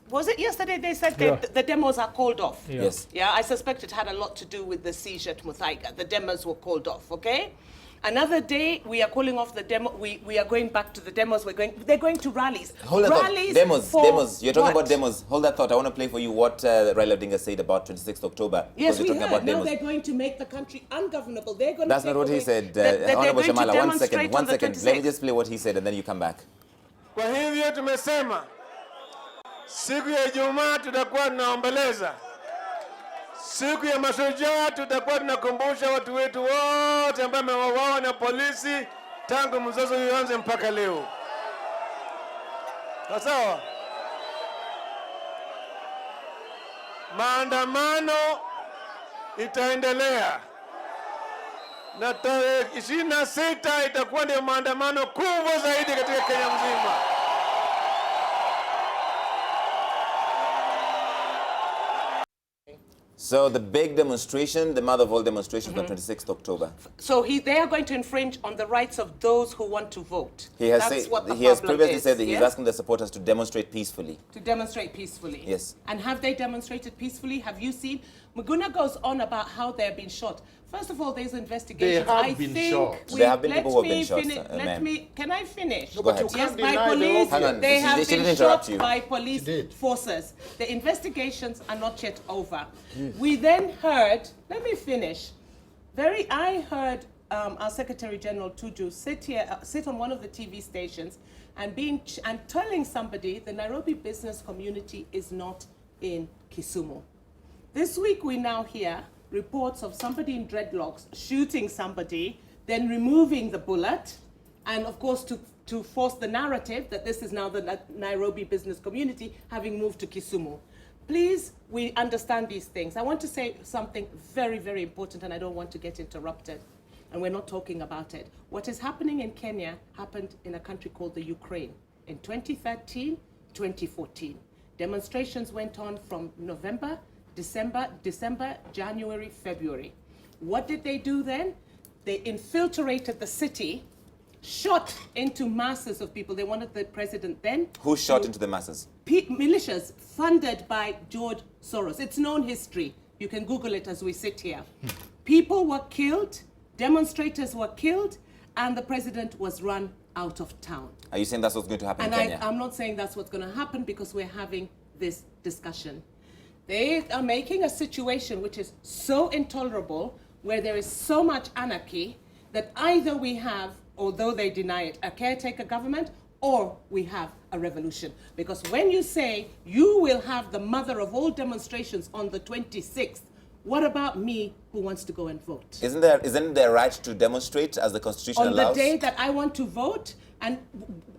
was it yesterday they said the demos are called off? Yes. Yeah, I suspect it had a lot to do with the siege at Muthaiga. The demos were called off, okay? Another day, we are calling off the demo. We are going back to the demos. They're going to rallies. Hold that Rallies thought. Demos. You're talking what? about demos. Hold that thought. I want to play for you what Raila Odinga said about 26th October. Yes, we talking heard. about Now demos. they're going to make the country ungovernable. They're going That's to not what he said. Honorable Shamala, one second. Let me just play what he said and then you come back. Kwa hivyo tumesema siku ya Ijumaa tutakuwa tunaomboleza. Siku ya mashujaa tutakuwa tunakumbusha watu wetu wote ambao wameuawa na polisi tangu mzozo uanze mpaka leo. Sawa? Maandamano itaendelea. Na tarehe 26 itakuwa ndio maandamano kubwa zaidi katika Kenya mzima. So the big demonstration, the mother of all demonstrations on 26th October. So they are going to infringe on the rights of those who want to vote. He has, he has previously said that he's asking the supporters to demonstrate peacefully. To demonstrate peacefully. Yes. And have they demonstrated peacefully? Have you seen? Muguna goes on about how they're being shot. First of all, there's investigations. They have been shot. There have been people who have been shot. Can I finish? No, go ahead. Yes, by police. They have been shot by police did. forces. The investigations are not yet over. Yes. We then heard, let me finish. I heard our Secretary General Tuju sit on one of the TV stations and telling somebody the Nairobi business community is not in Kisumu. This week we now hear reports of somebody in dreadlocks shooting somebody, then removing the bullet, and of course to force the narrative that this is now the Nairobi business community having moved to Kisumu. Please, we understand these things. I want to say something very, very important, and I don't want to get interrupted, and we're not talking about it. What is happening in Kenya happened in a country called the Ukraine in 2013, 2014. Demonstrations went on from November, December, January, February. What did they do then? They infiltrated the city, shot into masses of people. They wanted the president then. Who shot into the masses? Militias funded by George Soros. It's known history. You can Google it as we sit here. People were killed, demonstrators were killed, and the president was run out of town. Are you saying that's what's going to happen in Kenya? I'm not saying that's what's going to happen because we're having this discussion. They are making a situation which is so intolerable, where there is so much anarchy, that either we have, although they deny it, a caretaker government, or we have a revolution. Because when you say you will have the mother of all demonstrations on the 26th, What about me who wants to go and vote? Isn't there a right to demonstrate as the Constitution On allows? the day that I want to vote, and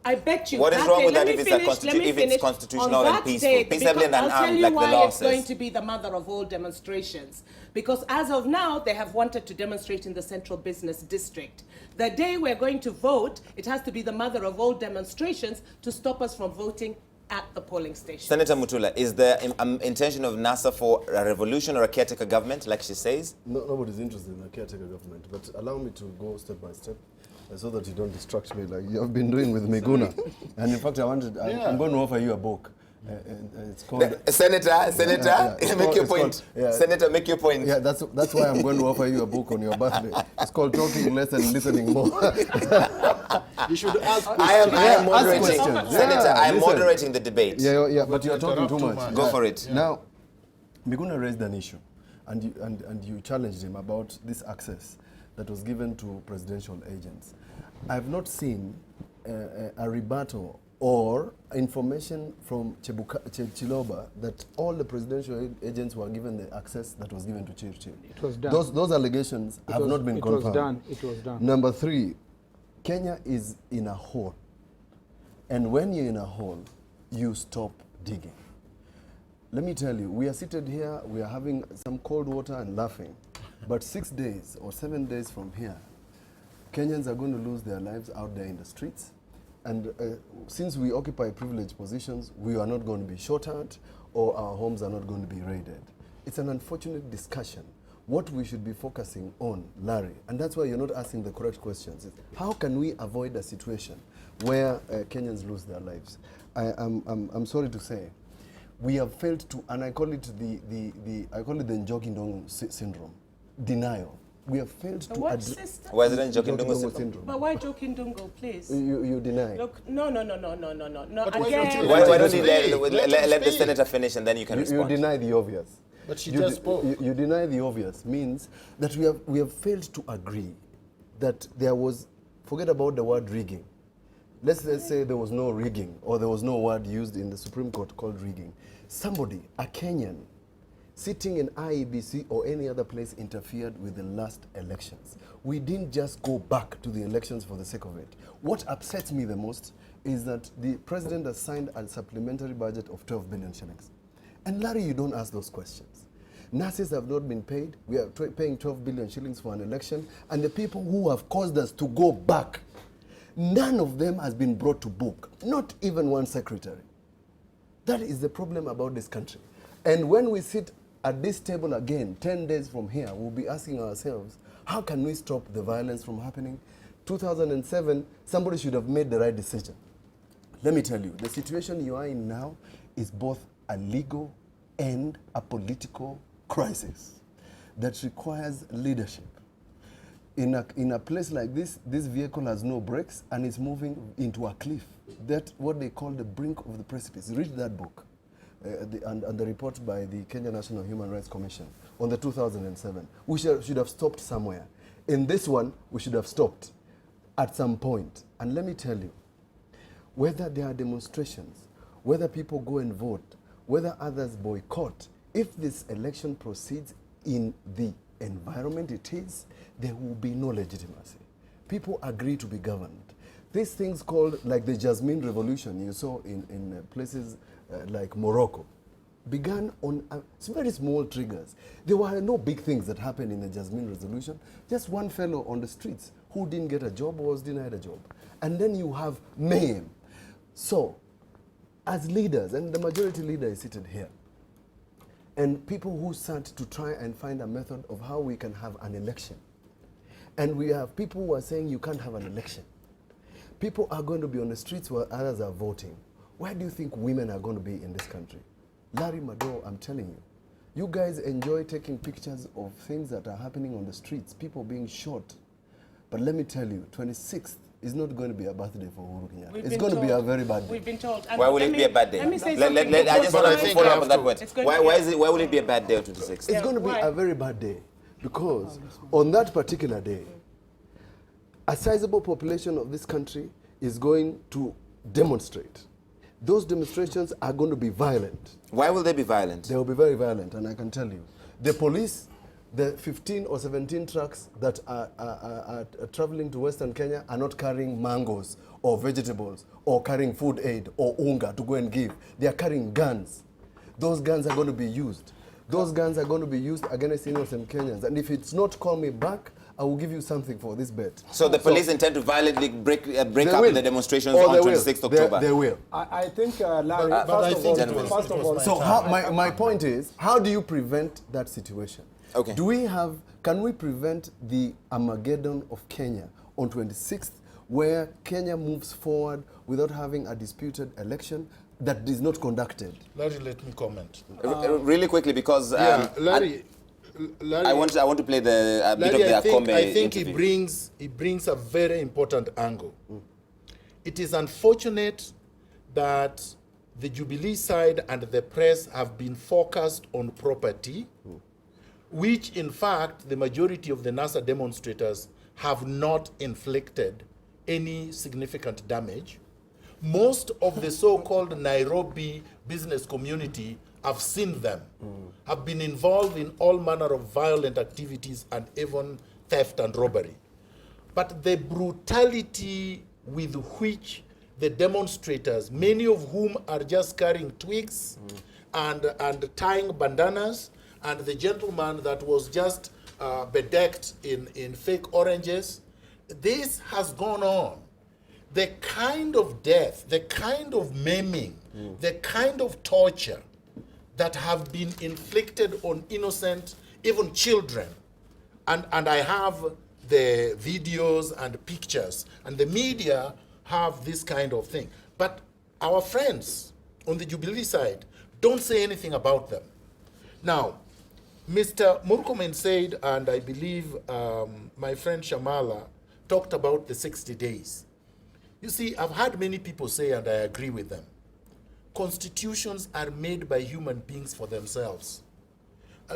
I bet you. What is wrong with that if if it's constitutional and peaceful? Peaceably and I'll tell unarmed, you like the why law it's going says. to be the mother of all demonstrations. Because as of now, they have wanted to demonstrate in the Central Business District. The day we're going to vote, it has to be the mother of all demonstrations to stop us from voting at the polling station. Senator Mutula, is there intention of NASA for a revolution or a caretaker government, like she says? No, nobody's interested in a caretaker government, but allow me to go step by step so that you don't distract me like you have been doing with Miguna. And in fact, I'm going to offer you a book. It's called... Senator, make your point. Senator, make your point. Yeah, that's why I'm going to offer you a book on your birthday. It's called Talking Less and Listening More. You should ask questions. I am moderating. Senator, I am listen. moderating the debate. Yeah, but you're talking too much. Go for it. Now, Miguna raised an issue, and you challenged him about this access that was given to presidential agents. I've not seen a rebuttal or information from Chiloba that all the presidential agents were given the access that was given to Chirchir. It was done. Those allegations have not been confirmed. It was done. Number 3, Kenya is in a hole. And when you're in a hole, you stop digging. Let me tell you, we are seated here, we are having some cold water and laughing. But 6 days or 7 days from here, Kenyans are going to lose their lives out there in the streets. And since we occupy privileged positions, we are not going to be shot at or our homes are not going to be raided. It's an unfortunate discussion. What we should be focusing on, Larry, and that's why you're not asking the correct questions, is how can we avoid a situation where Kenyans lose their lives? I'm sorry to say, we have failed to, and I call it the Njoki Ndongo syndrome, denial. We have failed to address... Why is it Njoki Ndongo syndrome? But why Njoki Ndongo, please? You deny. Look, no. Why don't you let the senator finish and then you can respond? You deny the obvious. But she just spoke. You deny the obvious means that we have failed to agree that there was, forget about the word rigging. Let's say there was no rigging or there was no word used in the Supreme Court called rigging. Somebody, a Kenyan, sitting in IEBC or any other place interfered with the last elections. We didn't just go back to the elections for the sake of it. What upsets me the most is that the president has signed a supplementary budget of 12 billion shillings. And Larry, you don't ask those questions. Nurses have not been paid. We are paying 12 billion shillings for an election. And the people who have caused us to go back, none of them has been brought to book. Not even one secretary. That is the problem about this country. And when we sit at this table again, 10 days from here, we'll be asking ourselves, how can we stop the violence from happening? 2007, somebody should have made the right decision. Let me tell you, the situation you are in now is both a legal and a political crisis that requires leadership. In a place like this vehicle has no brakes and it's moving into a cliff. That's what they call the brink of the precipice. Read that book. And the report by the Kenya National Human Rights Commission on the 2007. We should have stopped somewhere. In this one, we should have stopped at some point. And let me tell you, whether there are demonstrations, whether people go and vote, whether others boycott, if this election proceeds in the environment it is, there will be no legitimacy. People agree to be governed. These things called, like the Jasmine Revolution you saw in places like Morocco, began on very small triggers. There were no big things that happened in the Jasmine Resolution. Just one fellow on the streets who didn't get a job or was denied a job. And then you have mayhem. So, as leaders, and the majority leader is seated here, and people who sat to try and find a method of how we can have an election. And we have people who are saying you can't have an election. People are going to be on the streets while others are voting. Where do you think women are going to be in this country? Larry, Madowo, I'm telling you, you guys enjoy taking pictures of things that are happening on the streets, people being shot. But let me tell you, 26th is not going to be a birthday for Uhuru Kenyatta. It's going to be a very bad day. We've been told. Why will it be a bad day? Let me say something. I just want to follow up on that point. Why will it be a bad day on 26th? It's going to be a very bad day because on that particular day, a sizable population of this country is going to demonstrate. Those demonstrations are going to be violent. Why will they be violent? They will be very violent, and I can tell you. The police the 15 or 17 trucks that are traveling to Western Kenya are not carrying mangoes or vegetables or carrying food aid or unga to go and give. They are carrying guns. Those guns are going to be used. Those guns are going to be used against innocent Kenyans. And if it's not call me back, I will give you something for this bet. So the police intend to violently break up the demonstrations on 26th October? They will. I think, Larry, first of all, so my point is, how do you prevent that situation? Okay. Can we prevent the Armageddon of Kenya on 26th, where Kenya moves forward without having a disputed election that is not conducted? Larry, let me comment. Really quickly, because Larry, I want to play the bit of the Akombe I think interview. he brings a very important angle. It is unfortunate that the Jubilee side and the press have been focused on property, which in fact the majority of the NASA demonstrators have not inflicted any significant damage. Most of the so-called Nairobi business community have seen them, have been involved in all manner of violent activities and even theft and robbery. But the brutality with which the demonstrators, many of whom are just carrying twigs and tying bandanas, and the gentleman that was just bedecked in fake oranges, this has gone on. The kind of death, the kind of maiming, the kind of torture that have been inflicted on innocent, even children. And I have the videos and pictures, and the media have this kind of thing. But our friends on the Jubilee side don't say anything about them. Now, Mr. Murkomen said, and I believe my friend Shamala talked about the 60 days. You see, I've had many people say, and I agree with them, constitutions are made by human beings for themselves.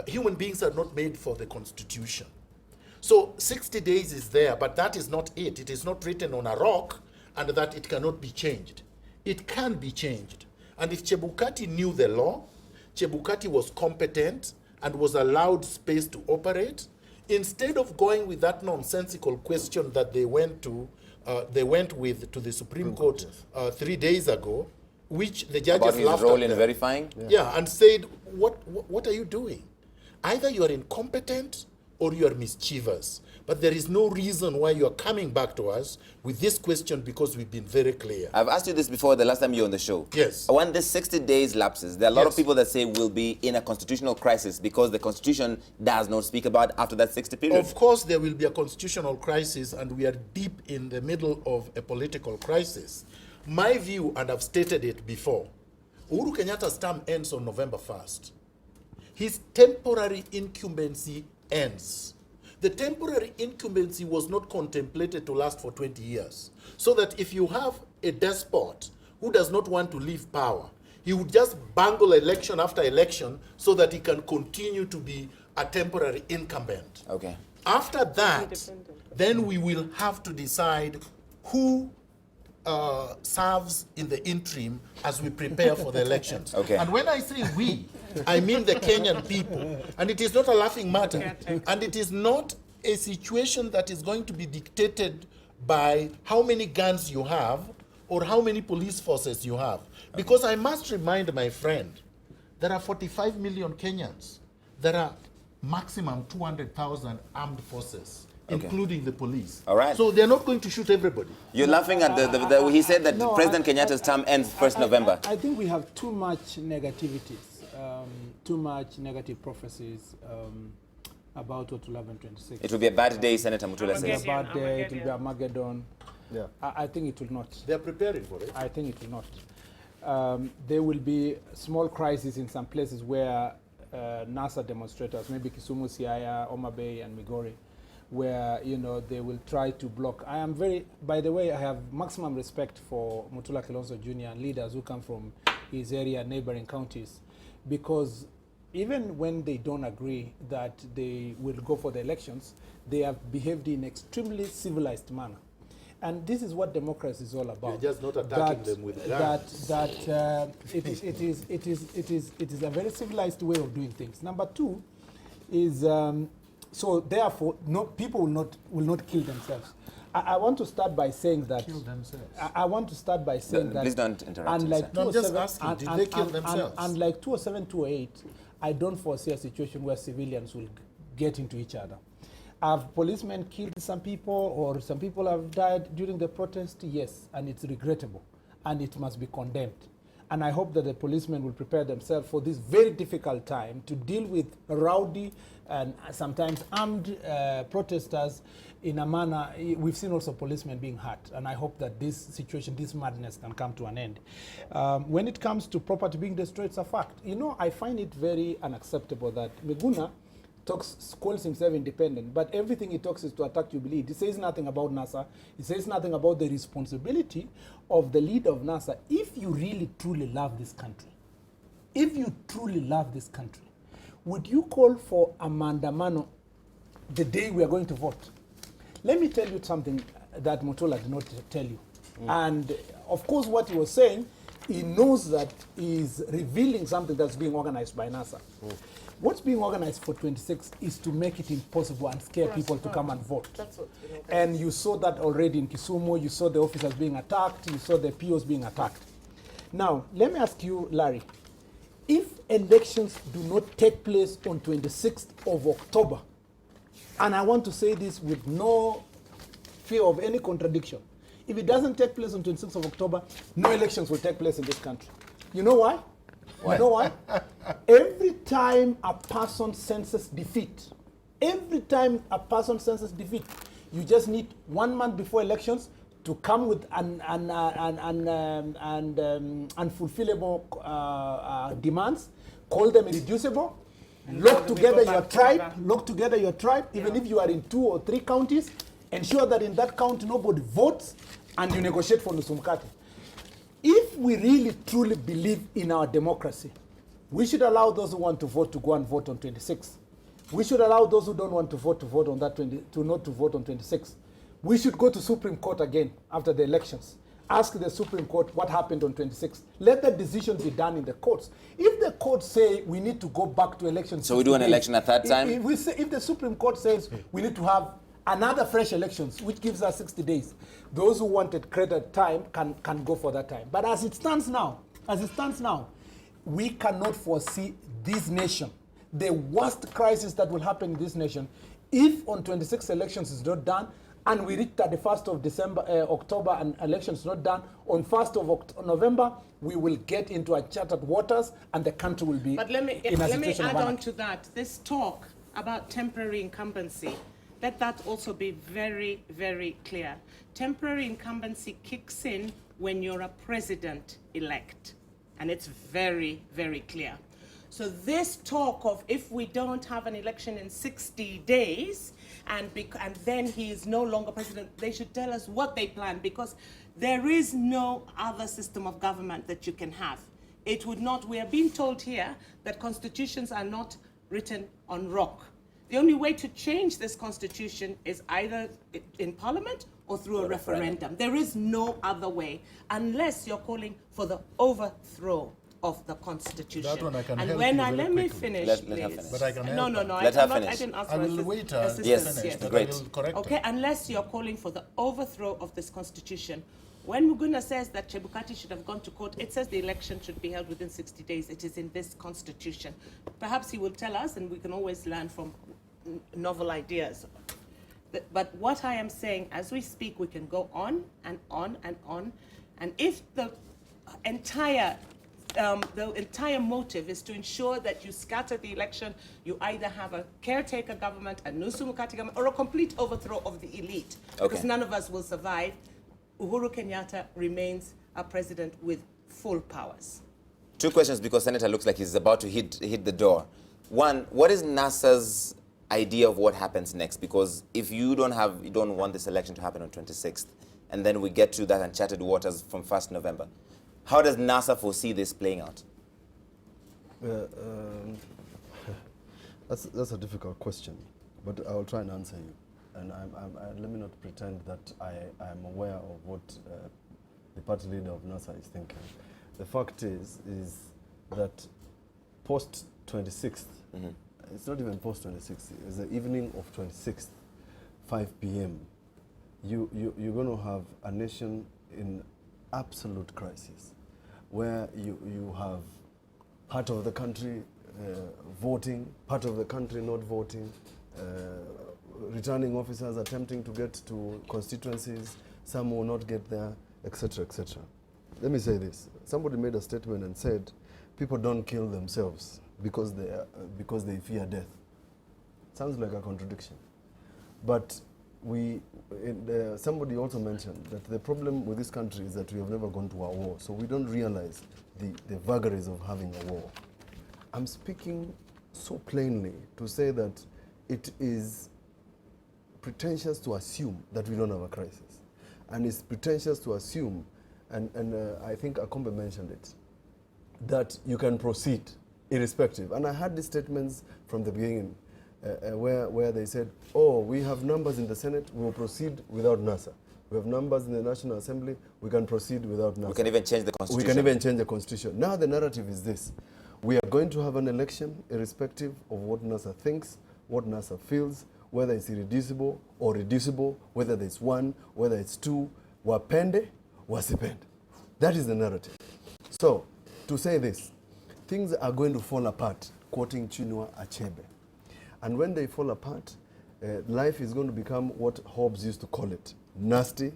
Human beings are not made for the constitution. So 60 days is there, but that is not it. It is not written on a rock and that it cannot be changed. It can be changed. And if Chebukati knew the law, Chebukati was competent and was allowed space to operate, instead of going with that nonsensical question that they went with to the Supreme Court 3 days ago, which the judges about his laughed role at in them. verifying? Yeah, and said, what are you doing? Either you are incompetent or you are mischievous. But there is no reason why you are coming back to us with this question, because we've been very clear. I've asked you this before the last time you were on the show. Yes. When this 60 days lapses, there are a lot of people that say we'll be in a constitutional crisis because the constitution does not speak about after that 60 period. Of course, there will be a constitutional crisis, and we are deep in the middle of a political crisis. My view, and I've stated it before, Uhuru Kenyatta's term ends on November 1st. His temporary incumbency ends. The temporary incumbency was not contemplated to last for 20 years. So that if you have a despot who does not want to leave power, he would just bungle election after election so that he can continue to be a temporary incumbent. Okay. After that, then we will have to decide who serves in the interim as we prepare for the elections. Okay. And when I say we, I mean the Kenyan people. And it is not a laughing matter. And it is not a situation that is going to be dictated by how many guns you have or how many police forces you have. Because I must remind my friend, there are 45 million Kenyans. There are maximum 200,000 armed forces, including the police. All right. So they're not going to shoot everybody. You're laughing at he said that President Kenyatta's term ends 1st November. I think we have too much negativities, too much negative prophecies about what will happen 26. It will be a bad day, Senator Mutula says. It will be a bad day, it will be Armageddon. Yeah. I think it will not. They're preparing for it. I think it will not. There will be small crises in some places where NASA demonstrators, maybe Kisumu, Siaya, Homa Bay, and Migori, where they will try to block. By the way, I have maximum respect for Mutula Kilonzo Jr. and leaders who come from his area, neighboring counties, because even when they don't agree that they will go for the elections, they have behaved in extremely civilized manner. And this is what democracy is all about. You're just not attacking them with guns. It is a very civilized way of doing things. Number two is So therefore, no, people will not kill themselves. I want to start by saying that. Kill themselves. I want to start by saying that. Please don't interrupt. Unlike No, I'm just asking, did they kill themselves? Unlike 207, 208, I don't foresee a situation where civilians will get into each other. Have policemen killed some people, or some people have died during the protest? Yes, and it's regrettable, and it must be condemned. And I hope that the policemen will prepare themselves for this very difficult time to deal with rowdy and sometimes armed protesters in a manner. We've seen also policemen being hurt, and I hope that this situation, this madness, can come to an end. When it comes to property being destroyed, it's a fact. You know, I find it very unacceptable that Miguna calls himself independent, but everything he talks is to attack Jubilee. He says nothing about NASA. He says nothing about the responsibility of the leader of NASA. If you really truly love this country, would you call for a mandamano the day we are going to vote? Let me tell you something that Motola did not tell you. And of course, what he was saying, he knows that he's revealing something that's being organized by NASA. What's being organized for 26 is to make it impossible and scare people to come and vote. That's what, and you saw that already in Kisumu. You saw the officers being attacked. You saw the POs being attacked. Now, let me ask you, Larry, if elections do not take place on 26th of October, and I want to say this with no fear of any contradiction, if it doesn't take place on 26th of October, no elections will take place in this country. You know why? You know why? Every time a person senses defeat, you just need 1 month before elections to come with unfulfillable demands, call them irreducible, lock together your tribe, even if you are in 2 or 3 counties, ensure that in that county nobody votes, and you negotiate for Nusumkati. If we really truly believe in our democracy, we should allow those who want to vote to go and vote on 26. We should allow those who don't want to vote on that not to vote on 26. We should go to Supreme Court again after the elections. Ask the Supreme Court what happened on 26. Let the decisions be done in the courts. If the courts say we need to go back to elections, so we do an election a third time. If the Supreme Court says we need to have another fresh elections, which gives us 60 days. Those who wanted credit time can go for that time. But as it stands now, we cannot foresee this nation, the worst crisis that will happen in this nation, if on 26 elections is not done, and we reach 31st of October and elections not done, on 1st of November, we will get into uncharted waters, and the country will be But let me add on to that. This talk about temporary incumbency, let that also be very, very clear. Temporary incumbency kicks in when you're a president-elect, and it's very, very clear. So this talk of if we don't have an election in 60 days and then he is no longer president, they should tell us what they plan, because there is no other system of government that you can have. It would not, we are being told here that constitutions are not written on rock. The only way to change this constitution is either in parliament or through a referendum. There is no other way, unless you're calling for the overthrow of the constitution. That one I can and help when you I very let me quickly. finish, let her please. finish. But I can help No, her. Let her finish. I didn't ask I for will wait her assistance. Yes, finish, but great. I will correct her. Okay, unless you're calling for the overthrow of this constitution. When Muguna says that Chebukati should have gone to court, it says the election should be held within 60 days. It is in this constitution. Perhaps he will tell us, and we can always learn from novel ideas. But what I am saying, as we speak, we can go on and on and on. And if the entire motive is to ensure that you scatter the election, you either have a caretaker government, a Nusumukati government, or a complete overthrow of the elite. Because none of us will survive. Uhuru Kenyatta remains a president with full powers. 2 questions, because Senator looks like he's about to hit the door. One, what is NASA's idea of what happens next? Because if you don't want this election to happen on 26th, and then we get to that uncharted waters from 1st November, how does NASA foresee this playing out? That's a difficult question, but I'll try and answer you. And let me not pretend that I am aware of what the party leader of NASA is thinking. The fact is that post 26th, it's not even post-26th, it's the evening of 26th, 5 p.m., you're going to have a nation in absolute crisis, where you have part of the country voting, part of the country not voting, returning officers attempting to get to constituencies, some will not get there, etc., etc. Let me say this. Somebody made a statement and said, people don't kill themselves because they fear death. Sounds like a contradiction. But somebody also mentioned that the problem with this country is that we have never gone to a war, so we don't realize the vagaries of having a war. I'm speaking so plainly to say that it is pretentious to assume that we don't have a crisis. And it's pretentious to assume, and I think Akombe mentioned it, that you can proceed irrespective. And I had these statements from the beginning where they said, oh, we have numbers in the Senate, we will proceed without NASA. We have numbers in the National Assembly, we can proceed without NASA. We can even change the Constitution. We can even change the Constitution. Now the narrative is this. We are going to have an election irrespective of what NASA thinks, what NASA feels, whether it's irreducible or reducible, whether it's one, whether it's two, wapende, wasipende. That is the narrative. So, to say this, things are going to fall apart, quoting Chinua Achebe. And when they fall apart, life is going to become what Hobbes used to call it, nasty,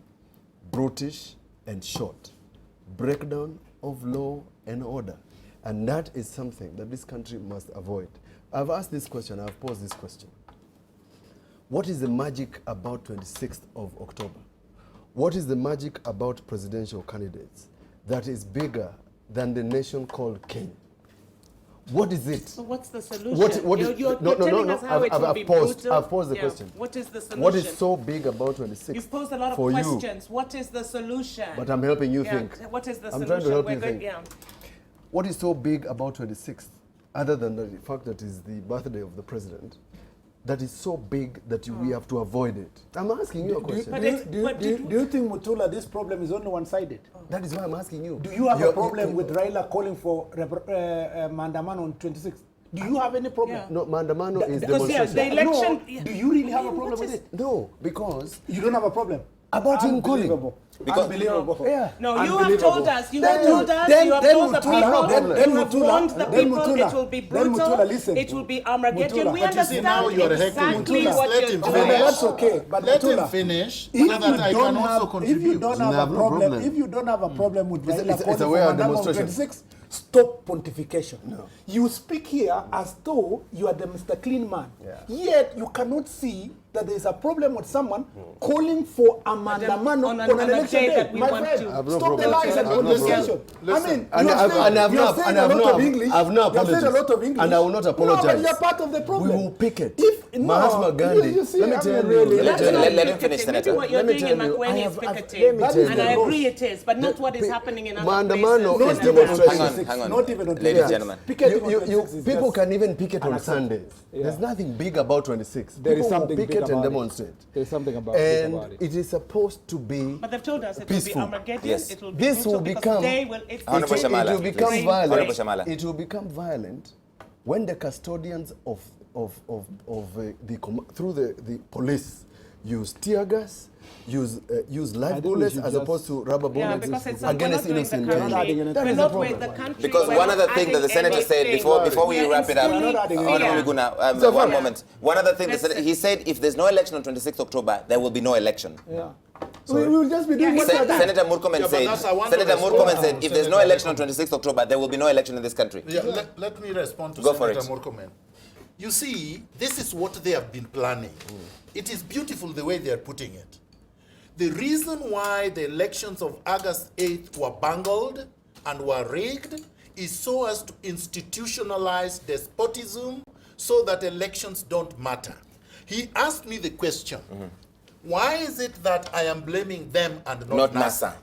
brutish, and short. Breakdown of law and order. And that is something that this country must avoid. I've asked this question, I've posed this question. What is the magic about 26th of October? What is the magic about presidential candidates that is bigger than the nation called Kenya? What is it? So what's the solution? You're telling us how it will be brutal. I've posed the question. What is the solution? What is so big about 26th? You've posed a lot of questions. What is the solution? But I'm helping you think. What is the solution? I'm trying to help you think. What is so big about 26th, other than the fact that it's the birthday of the president, that is so big that we have to avoid it? I'm asking you a question. Do you think, Mutula, this problem is only one-sided? That is why I'm asking you. Do you have a problem with Raila calling for Maandamano on 26th? Do you have any problem? Yeah. No, Maandamano is demonstration. The election, do you really have a problem with it? No, because... You don't have a problem? About him calling. Because unbelievable. Yeah. No, you have told us. You have told us. You have told the people. You have warned the people. It will be brutal. It will be Armageddon. We understand exactly what you're doing. That's okay. But let him finish. If you don't have a problem with Raila calling for Maandamano 26, stop pontification. No. You speak here as though you are the Mr. Clean Man. Yeah. Yet you cannot see that there is a problem with someone calling for a Maandamano on an election day. My friend, stop the lies and pontification. I mean, you have said a lot of English. I've no apologies. And I will not apologize. No, but you're part of the problem. We will pick it. Mahatma Gandhi, let me tell you. Let him finish, Senator. Maybe what you're doing in Makueni is picketing. And I agree it is, but not what is happening in other places. Maandamano is demonstration. Hang on. Not even on Ladies and gentlemen. People can even picket on Sundays. There's nothing big about 26. There is something big about it. And demonstrate. There's something about it. And it is supposed to be But they've told us it will be Armageddon. Yes. It will be this will become they will, it will become violent. It will become violent when the custodians through the police use tear gas, use live bullets as opposed to rubber bullets against innocent people. We're not with the country. Because one other thing that the senator said before we wrap it up, one moment. One other thing he said, if there's no election on 26th October, there will be no election. Yeah. So we will just be doing what Senator Murkomen said, if there's no election on 26th October, there will be no election in this country. Yeah, let me respond to Senator Murkomen. You see, this is what they have been planning. It is beautiful the way they are putting it. The reason why the elections of August 8th were bungled and were rigged is so as to institutionalize despotism so that elections don't matter. He asked me the question, why is it that I am blaming them and not NASA?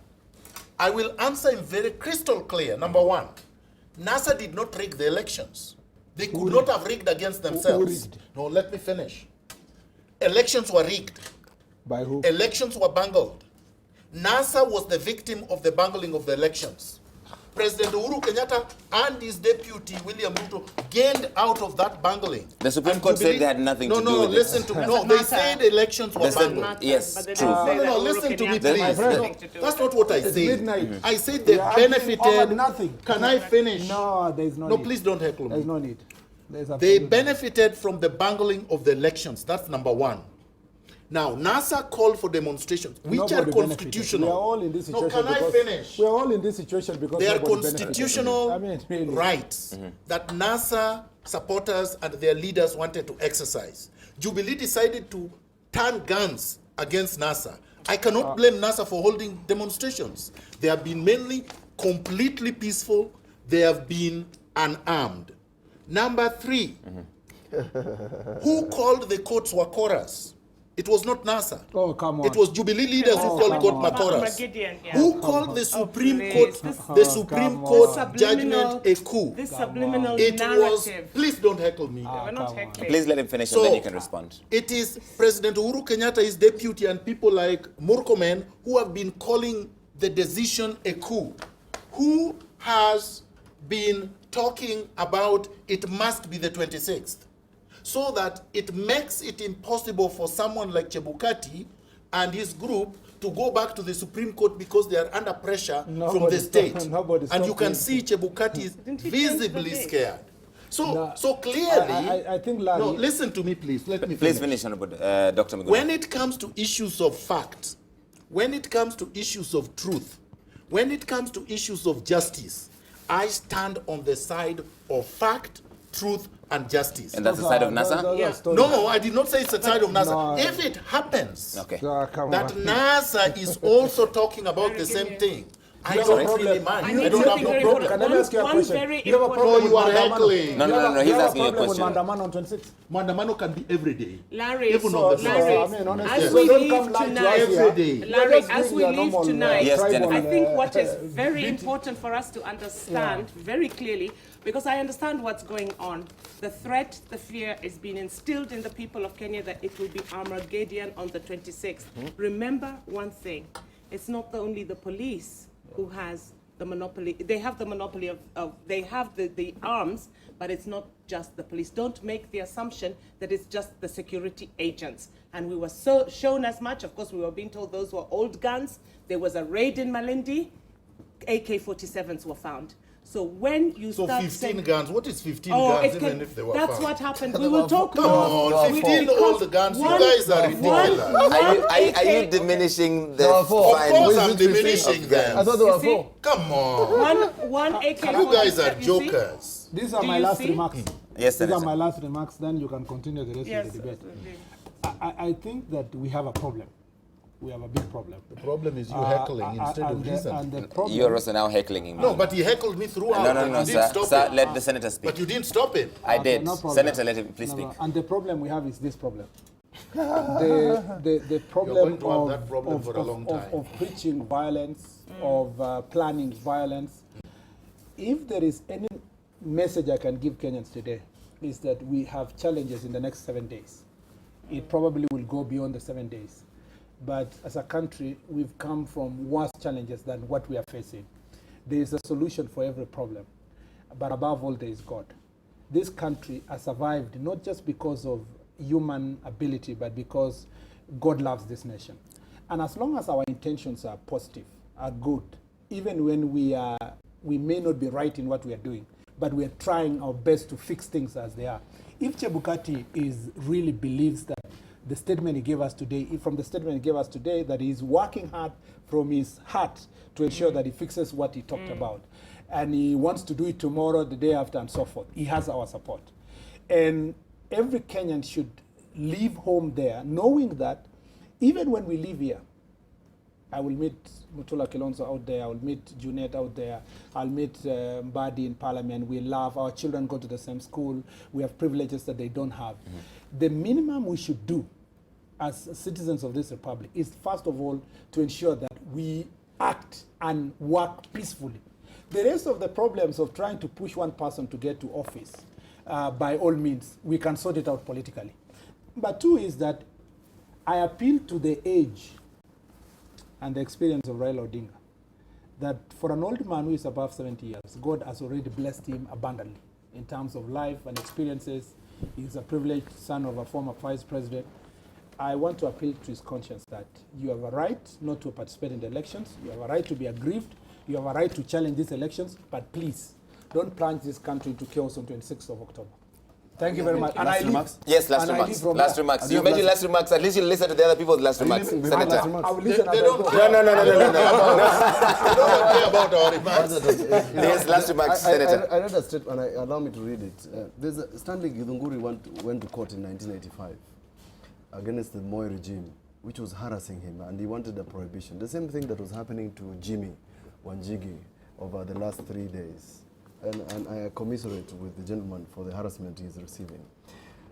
I will answer him very crystal clear. Number one, NASA did not rig the elections. They could not have rigged against themselves. No, let me finish. Elections were rigged. By who? Elections were bungled. NASA was the victim of the bungling of the elections. President Uhuru Kenyatta and his deputy, William Ruto, gained out of that bungling. The Supreme Court said they had nothing to do with it. No, listen to me. No, they said elections were bungled. Yes, true. No, listen to me, please. No, that's not what I said. Midnight. I said they benefited. Nothing. Can I finish? No, there is no No, need. please don't heckle me. There's no need. They benefited from the bungling of the elections. That's number one. Now, NASA called for demonstrations, which Nobody are constitutional. benefited. We are all in this situation. No, can I because finish? We are all in this situation because they are nobody constitutional benefited. I mean, really. rights that NASA supporters and their leaders wanted to exercise. Jubilee decided to turn guns against NASA. I cannot blame NASA for holding demonstrations. They have been mainly completely peaceful. They have been unarmed. Number three, who called the courts Wakoras? It was not NASA. Oh, come on. It was Jubilee leaders who called court Makoras. Who called the Supreme Court, judgment a coup? This subliminal It was, narrative. please don't heckle me. We're not heckling. Please let him finish and then you can respond. It is President Uhuru Kenyatta, his deputy, and people like Murkomen who have been calling the decision a coup. Who has been talking about it must be the 26th? So that it makes it impossible for someone like Chebukati and his group to go back to the Supreme Court because they are under pressure from the state. And you can see Chebukati is visibly scared. So, so clearly, I think, Larry, no, listen to me, please. Let me Please finish, Honorable Dr. Miguna. When it comes to issues of fact, when it comes to issues of truth, when it comes to issues of justice, I stand on the side of fact, truth, and justice. And that's the side of NASA? Yeah. No, I did not say it's the side of NASA. If it happens that NASA is also talking about the same thing, I don't really mind. I don't have no problem. Can I ask you a question? You have a problem with heckling. No, he's asking a question. Mandamano on 26? Mandamano can be every day. Larry, even on the Larry, as we leave tonight, Larry, as we leave tonight, I think what is very important for us to understand very clearly, because I understand what's going on. The threat, the fear is being instilled in the people of Kenya that it will be Armageddon on the 26th. Remember one thing, it's not only the police who has the monopoly. They have the monopoly of they have the arms, but it's not just the police. Don't make the assumption that it's just the security agents. And we were so shown as much. Of course, we were being told those were old guns. There was a raid in Malindi, AK-47s were found. So when you start 15 guns, what is 15 guns even if they were That's found? what happened. We will talk Come on, 15 old guns, you guys are ridiculous. Are you diminishing the Of course I'm diminishing them. I thought there were 4. Come on. One AK-47. You guys are jokers. These are my last remarks. Yes, These Senator. are my last remarks, then you can continue the rest of the debate. I think that we have a problem. We have a big problem. The problem is you heckling instead of listening. You're also now heckling him. No, but he heckled me throughout. No, You didn't stop sir, him. let the senator speak. But you didn't stop him. I did. No problem. Senator, let him please speak. And the problem we have is this problem. The problem, You're going to have that problem for a long time. of preaching violence, of planning violence. If there is any message I can give Kenyans today, is that we have challenges in the next 7 days. It probably will go beyond the 7 days. But as a country, we've come from worse challenges than what we are facing. There is a solution for every problem. But above all, there is God. This country has survived not just because of human ability, but because God loves this nation. And as long as our intentions are positive, are good, even when we may not be right in what we are doing, but we are trying our best to fix things as they are. If Chebukati really believes that the statement he gave us today, that he's working hard from his heart to ensure that he fixes what he talked about, and he wants to do it tomorrow, the day after, and so forth, he has our support. And every Kenyan should leave home there knowing that even when we leave here, I will meet Mutula Kilonzo out there, I will meet Junet out there, I'll meet Mbadi in Parliament, we laugh, our children go to the same school, we have privileges that they don't have. The minimum we should do as citizens of this republic is first of all to ensure that we act and work peacefully. The rest of the problems of trying to push one person to get to office, by all means, we can sort it out politically. But two is that I appeal to the age and the experience of Raila Odinga, that for an old man who is above 70 years, God has already blessed him abundantly in terms of life and experiences. He's a privileged son of a former vice president. I want to appeal to his conscience that you have a right not to participate in the elections. You have a right to be aggrieved. You have a right to challenge these elections. But please, don't plunge this country into chaos on 26th of October. Thank you very much. Last remarks? Yes, last remarks. Last remarks. You made your last remarks. At least you listen to the other people's last remarks. Senator. I will listen. They don't No. They don't care about our remarks. Yes, last remarks, Senator. I read a statement, and allow me to read it. Stanley Githunguri went to court in 1985 against the Moi regime, which was harassing him, and he wanted a prohibition. The same thing that was happening to Jimmy Wanjigi over the last 3 days. And I commiserate with the gentleman for the harassment he is receiving.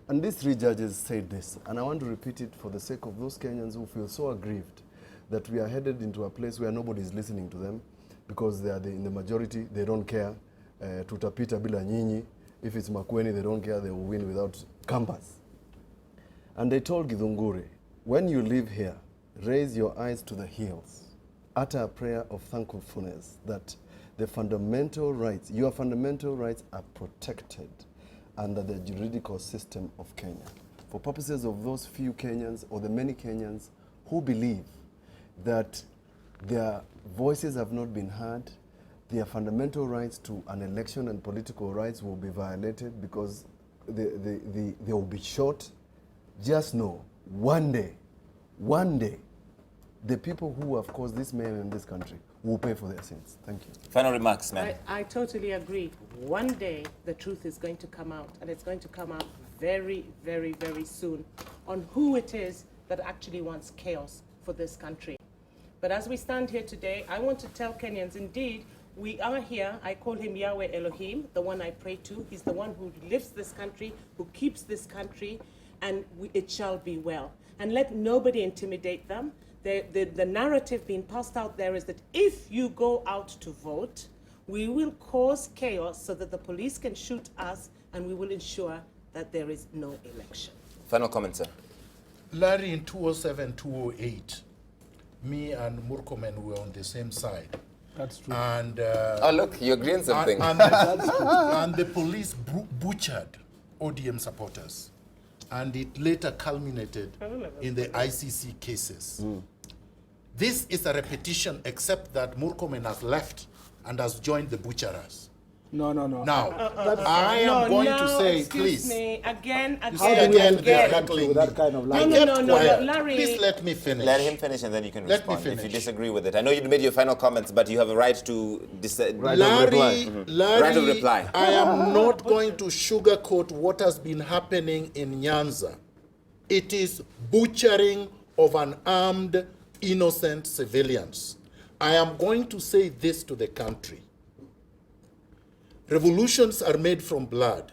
And these 3 judges said this, and I want to repeat it for the sake of those Kenyans who feel so aggrieved that we are headed into a place where nobody is listening to them because they are in the majority, they don't care. Tutapita bila nyinyi. If it's Makueni, they don't care, they will win without campus. And they told Githunguri, when you live here, raise your eyes to the hills, utter a prayer of thankfulness that the fundamental rights, your fundamental rights are protected under the juridical system of Kenya. For purposes of those few Kenyans or the many Kenyans who believe that their voices have not been heard, their fundamental rights to an election and political rights will be violated because they will be shot. Just know, one day, the people who have caused this mayhem in this country will pay for their sins. Thank you. Final remarks, ma'am. I totally agree. One day the truth is going to come out, and it's going to come out very, very, very soon on who it is that actually wants chaos for this country. But as we stand here today, I want to tell Kenyans, indeed, we are here. I call him Yahweh Elohim, the one I pray to. He's the one who lifts this country, who keeps this country, and it shall be well. And let nobody intimidate them. The narrative being passed out there is that if you go out to vote, we will cause chaos so that the police can shoot us, and we will ensure that there is no election. Final comment, sir. Larry, in 2007, 2008, me and Murkomen were on the same side. That's true. And oh, look, you agree on something. And the police butchered ODM supporters. And it later culminated in the ICC cases. This is a repetition, except that Murkomen has left and has joined the butcherers. No. Now, I am going to say, excuse please. me, again. You see, again, they're heckling that kind of me. No, Larry. Please let me finish. Let him finish and then you can respond Let me finish. if you disagree with it. I know you made your final comments, but you have a right to Larry, right of reply. I am not going to sugarcoat what has been happening in Nyanza. It is butchering of unarmed, innocent civilians. I am going to say this to the country. Revolutions are made from blood.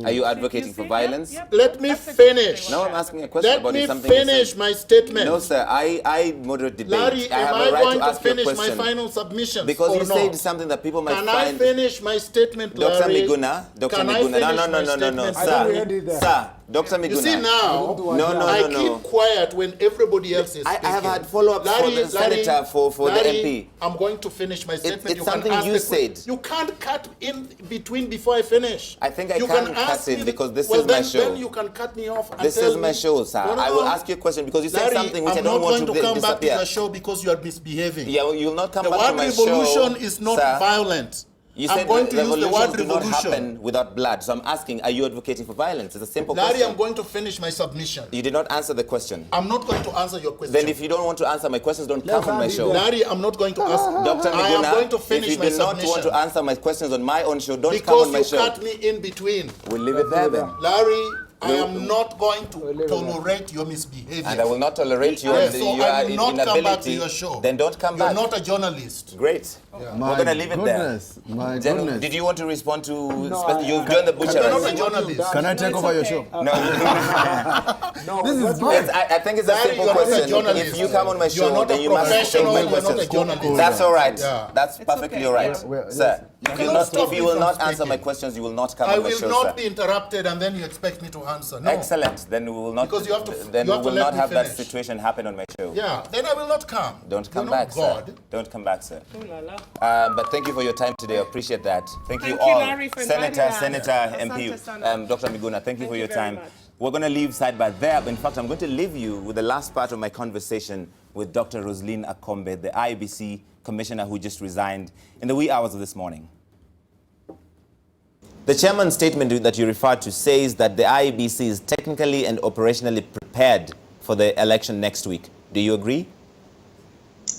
Are you advocating for violence? Let me finish. No, I'm asking a question about Let something. me finish my statement. No, sir. I moderate debate. Larry, I have am a I right going to to ask you a finish my question. final submission? Because you said something that people might Can find. I finish my statement, Dr. Larry? Miguna, Dr. Can I Miguna. finish my statement? Sir, Dr. Miguna. You see now, No. I keep quiet when everybody else is speaking. I have had follow-ups for the senator, for the MP. I'm going to finish my statement. It's something you said. You can't cut in between before I finish. I think I can cut in because this is my show. Then you can cut me off and this tell is my me. show, sir. No. I will ask you a question because you said Larry, something which I'm I don't want to not going to come back to disappear. the show because you are misbehaving. Yeah, well, you'll not come back to my show. The word revolution is not sir. violent. You I'm said going to use the word revolutions do not revolution. happen without blood. So I'm asking, are you advocating for violence? It's a simple Larry, question. I'm going to finish my submission. You did not answer the question. I'm not going to answer your question. Then if you don't want to answer my questions, don't come on my show. Larry, I'm not going to ask. Dr. I am going to Miguna, finish if my you do not submission. want to answer my questions on my own show, don't come on my show. Because you cut me in between. We'll leave it there then. Larry, I am not going to tolerate your misbehavior. And I will not tolerate your, so I will not come back to your show. Then don't come back. You're not a journalist. Great. Yeah. We're going to leave it there. My Jen, goodness. did you want to respond to... you've joined the butcher. You're not a journalist. Can I take over your show? No. This is good. I think it's a simple question. If you come on my show, then you must take my questions. That's all right. Yeah. That's perfectly all right. Sir, if you will not answer my questions, you will not come on my show, I will not sir. be interrupted and then you expect me to answer. No. Excellent. Then we will not. Because you have to. Then you we have will to let not me have that finish. situation happen on my show. Yeah. Then I will not come. Don't come You're not back, God. sir. Don't come back, sir. Ooh la la. But thank you for your time today. I appreciate that. Thank you Thank you, all. Larry, for inviting us. Senator, MP, Asante sana. Dr. Miguna, thank you for your you very time. much. We're going to leave Sidebar there. But in fact, I'm going to leave you with the last part of my conversation with Dr. Roseline Akombe, the IEBC commissioner who just resigned in the wee hours of this morning. The chairman's statement that you referred to says that the IEBC is technically and operationally prepared for the election next week. Do you agree?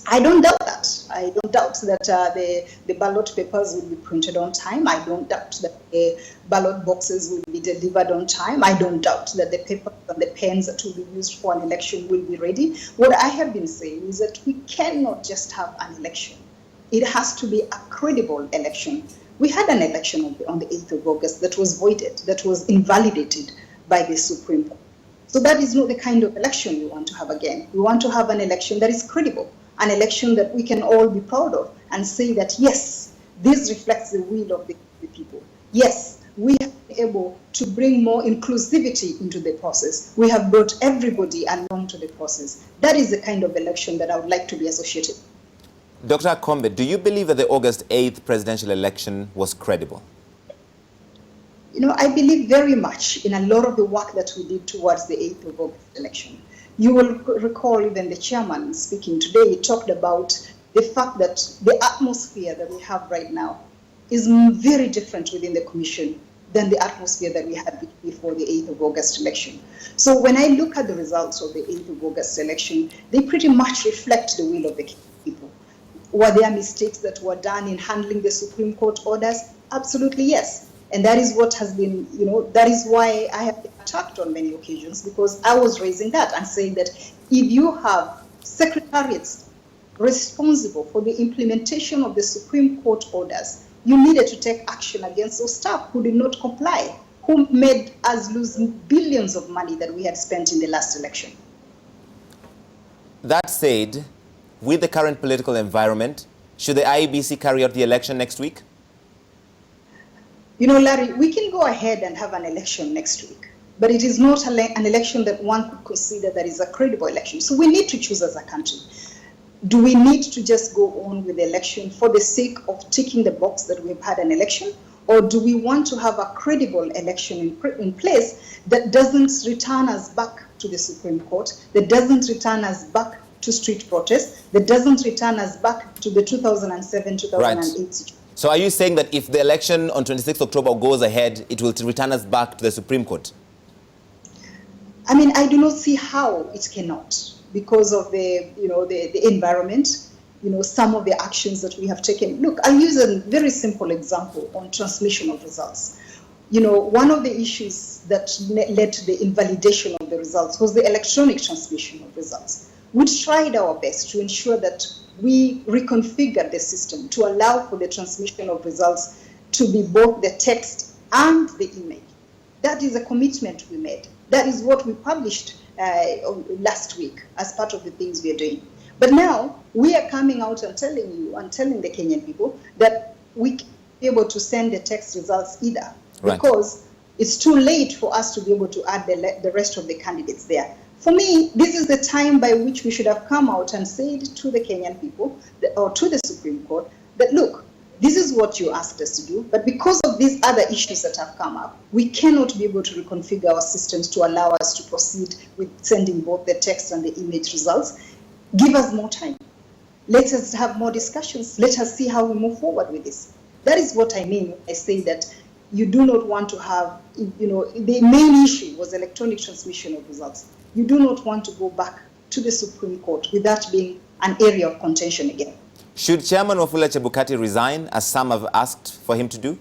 I don't doubt that. I don't doubt that the ballot papers will be printed on time. I don't doubt that the ballot boxes will be delivered on time. I don't doubt that the papers and the pens that will be used for an election will be ready. What I have been saying is that we cannot just have an election. It has to be a credible election. We had an election on the 8th of August that was voided, that was invalidated by the Supreme Court. So that is not the kind of election we want to have again. We want to have an election that is credible, an election that we can all be proud of and say that, yes, this reflects the will of the people. Yes, we have been able to bring more inclusivity into the process. We have brought everybody along to the process. That is the kind of election that I would like to be associated with. Dr. Akombe, do you believe that the August 8th presidential election was credible? You know, I believe very much in a lot of the work that we did towards the 8th of August election. You will recall even the chairman speaking today, he talked about the fact that the atmosphere that we have right now is very different within the commission than the atmosphere that we had before the 8th of August election. So when I look at the results of the 8th of August election, they pretty much reflect the will of the people. Were there mistakes that were done in handling the Supreme Court orders? Absolutely, yes. And that is what has been, you know, that is why I have been attacked on many occasions, because I was raising that and saying that if you have secretariats responsible for the implementation of the Supreme Court orders, you needed to take action against those staff who did not comply, who made us lose billions of money that we had spent in the last election. That said, with the current political environment, should the IEBC carry out the election next week? You know, Larry, we can go ahead and have an election next week, but it is not an election that one could consider that is a credible election. So we need to choose as a country. Do we need to just go on with the election for the sake of ticking the box that we've had an election? Or do we want to have a credible election in place that doesn't return us back to the Supreme Court, that doesn't return us back to street protests, that doesn't return us back to the 2007-2008 Right. situation? So are you saying that if the election on 26th October goes ahead, it will return us back to the Supreme Court? I mean, I do not see how it cannot, because of the, you know, the environment, you know, some of the actions that we have taken. Look, I'll use a very simple example on transmission of results. You know, one of the issues that led to the invalidation of the results was the electronic transmission of results. We tried our best to ensure that we reconfigured the system to allow for the transmission of results to be both the text and the image. That is a commitment we made. That is what we published last week as part of the things we are doing. But now we are coming out and telling you and telling the Kenyan people that we can't be able to send the text results either, Right. because it's too late for us to be able to add the rest of the candidates there. For me, this is the time by which we should have come out and said to the Kenyan people or to the Supreme Court that, look, this is what you asked us to do, but because of these other issues that have come up, we cannot be able to reconfigure our systems to allow us to proceed with sending both the text and the image results. Give us more time. Let us have more discussions. Let us see how we move forward with this. That is what I mean when I say that you do not want to have, you know, the main issue was electronic transmission of results. You do not want to go back to the Supreme Court with that being an area of contention again. Should Chairman Wafula Chebukati resign, as some have asked for him to do?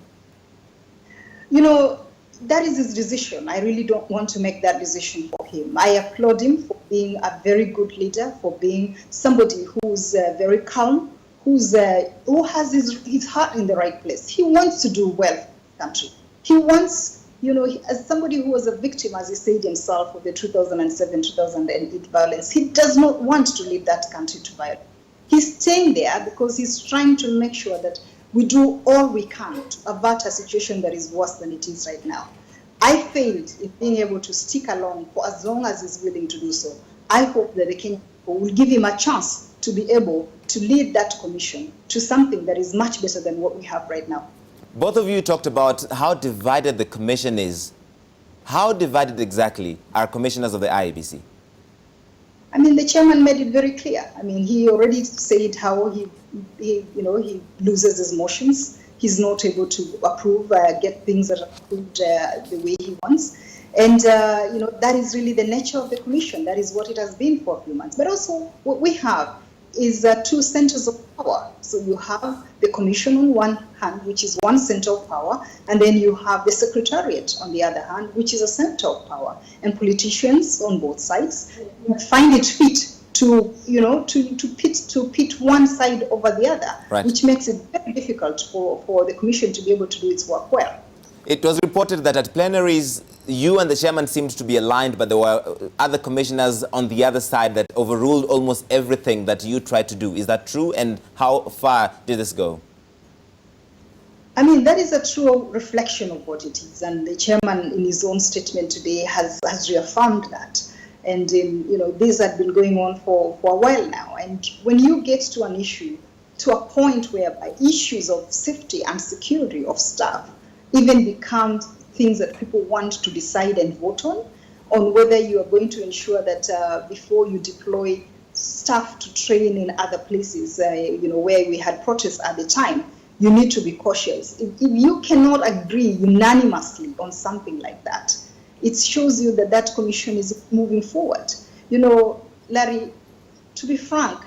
You know, that is his decision. I really don't want to make that decision for him. I applaud him for being a very good leader, for being somebody who's very calm, who has his heart in the right place. He wants to do well for the country. He wants, you know, as somebody who was a victim, as he said himself, of the 2007-2008 violence, he does not want to lead that country to violence. He's staying there because he's trying to make sure that we do all we can to avert a situation that is worse than it is right now. I failed in being able to stick along for as long as he's willing to do so. I hope that the Kenyan people will give him a chance to be able to lead that commission to something that is much better than what we have right now. Both of you talked about how divided the commission is. How divided exactly are commissioners of the IEBC? I mean, the chairman made it very clear. I mean, he already said how he loses his motions. He's not able to approve, get things that are approved the way he wants. And, that is really the nature of the commission. That is what it has been for a few months. But also what we have is two centers of power. So you have the commission on one hand, which is one center of power, and then you have the secretariat on the other hand, which is a center of power. And politicians on both sides find it fit to pit one side over the other, right, which makes it very difficult for the commission to be able to do its work well. It was reported that at plenaries, you and the chairman seemed to be aligned, but there were other commissioners on the other side that overruled almost everything that you tried to do. Is that true? And how far did this go? I mean, that is a true reflection of what it is. And the chairman, in his own statement today, has reaffirmed that. And, this had been going on for a while now. And when you get to an issue, to a point whereby issues of safety and security of staff even become things that people want to decide and vote on whether you are going to ensure that before you deploy staff to train in other places, where we had protests at the time, you need to be cautious. If you cannot agree unanimously on something like that, it shows you that that commission is moving forward. Larry, to be frank,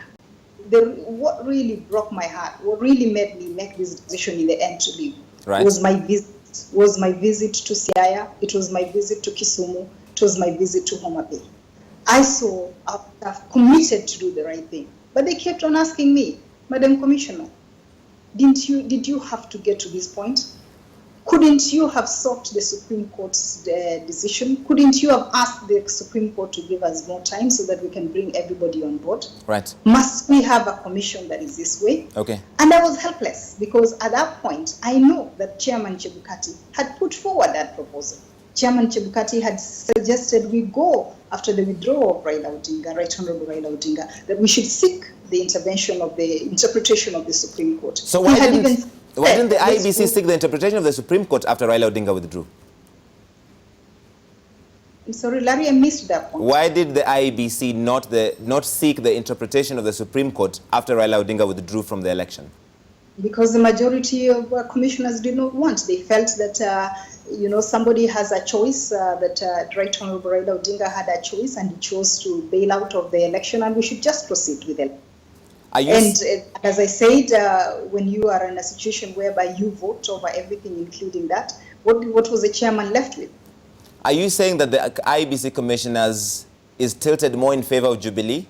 what really broke my heart, what really made me make this decision in the end to leave, was my visit to Siaya, it was my visit to Kisumu, it was my visit to Homa Bay. I saw our staff committed to do the right thing, but they kept on asking me, Madam Commissioner, did you have to get to this point? Couldn't you have sought the Supreme Court's decision? Couldn't you have asked the Supreme Court to give us more time so that we can bring everybody on board? Right. Must we have a commission that is this way? Okay. And I was helpless because at that point, I know that Chairman Chebukati had put forward that proposal. Chairman Chebukati had suggested we go after the withdrawal of Raila Odinga, Right Honorable Raila Odinga, that we should seek the intervention of the interpretation of the Supreme Court. So why didn't the IEBC seek the interpretation of the Supreme Court after Raila Odinga withdrew? I'm sorry, Larry, I missed that point. Why did the IEBC not seek the interpretation of the Supreme Court after Raila Odinga withdrew from the election? Because the majority of commissioners did not want. They felt that somebody has a choice, that Right Honorable Raila Odinga had a choice and he chose to bail out of the election and we should just proceed with it. And as I said, when you are in a situation whereby you vote over everything, including that, what was the chairman left with? Are you saying that the IEBC commissioners is tilted more in favor of Jubilee?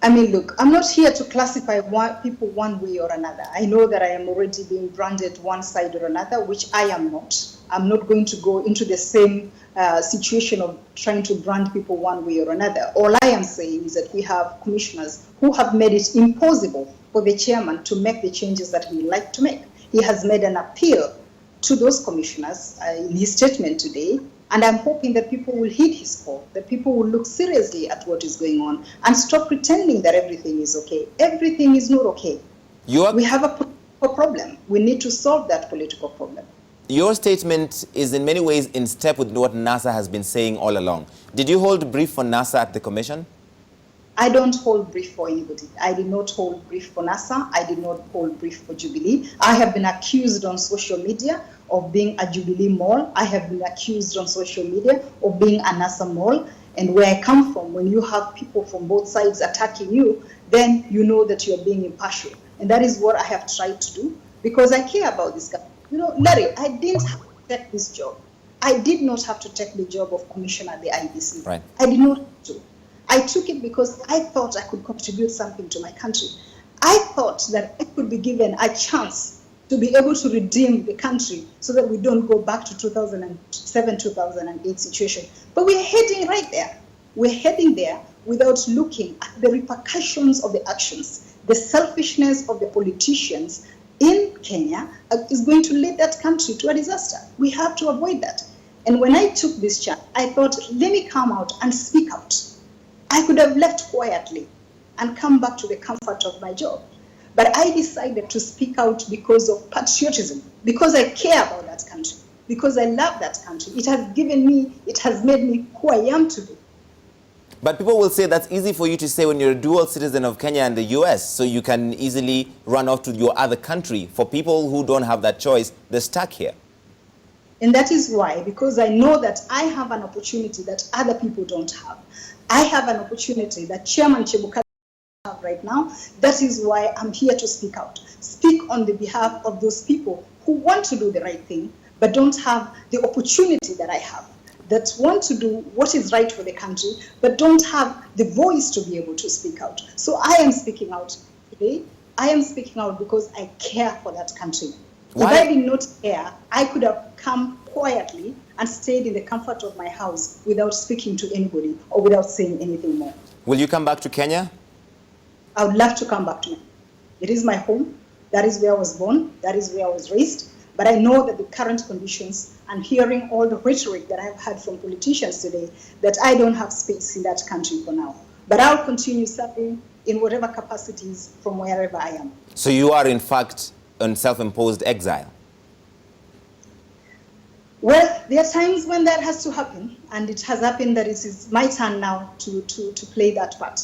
I mean, look, I'm not here to classify people one way or another. I know that I am already being branded one side or another, which I am not. I'm not going to go into the same situation of trying to brand people one way or another. All I am saying is that we have commissioners who have made it impossible for the chairman to make the changes that he would like to make. He has made an appeal to those commissioners in his statement today, and I'm hoping that people will heed his call, that people will look seriously at what is going on and stop pretending that everything is okay. Everything is not okay. We have a political problem. We need to solve that political problem. Your statement is in many ways in step with what NASA has been saying all along. Did you hold brief for NASA at the commission? I don't hold brief for anybody. I did not hold brief for NASA. I did not hold brief for Jubilee. I have been accused on social media of being a Jubilee mole. I have been accused on social media of being a NASA mole. And where I come from, when you have people from both sides attacking you, then you know that you're being impartial. And that is what I have tried to do because I care about this guy. Larry, I didn't have to take this job. I did not have to take the job of commissioner at the IEBC. Right. I did not have to. I took it because I thought I could contribute something to my country. I thought that I could be given a chance to be able to redeem the country so that we don't go back to 2007, 2008 situation. But we're heading right there. We're heading there without looking at the repercussions of the actions, the selfishness of the politicians in Kenya is going to lead that country to a disaster. We have to avoid that. And when I took this chance, I thought, let me come out and speak out. I could have left quietly and come back to the comfort of my job. But I decided to speak out because of patriotism, because I care about that country, because I love that country. It has made me who I am today. But people will say that's easy for you to say when you're a dual citizen of Kenya and the US, so you can easily run off to your other country. For people who don't have that choice, they're stuck here. And that is why, because I know that I have an opportunity that other people don't have. I have an opportunity that Chairman Chebukati have right now. That is why I'm here to speak out. Speak on the behalf of those people who want to do the right thing, but don't have the opportunity that I have, that want to do what is right for the country, but don't have the voice to be able to speak out. So I am speaking out today. I am speaking out because I care for that country. Why? If I did not care, I could have come quietly and stayed in the comfort of my house without speaking to anybody or without saying anything more. Will you come back to Kenya? I would love to come back to Kenya. It is my home. That is where I was born. That is where I was raised. But I know that the current conditions and hearing all the rhetoric that I've had from politicians today, that I don't have space in that country for now. But I'll continue serving in whatever capacities from wherever I am. So you are in fact on self-imposed exile? Well, there are times when that has to happen, and it has happened that it is my turn now to play that part.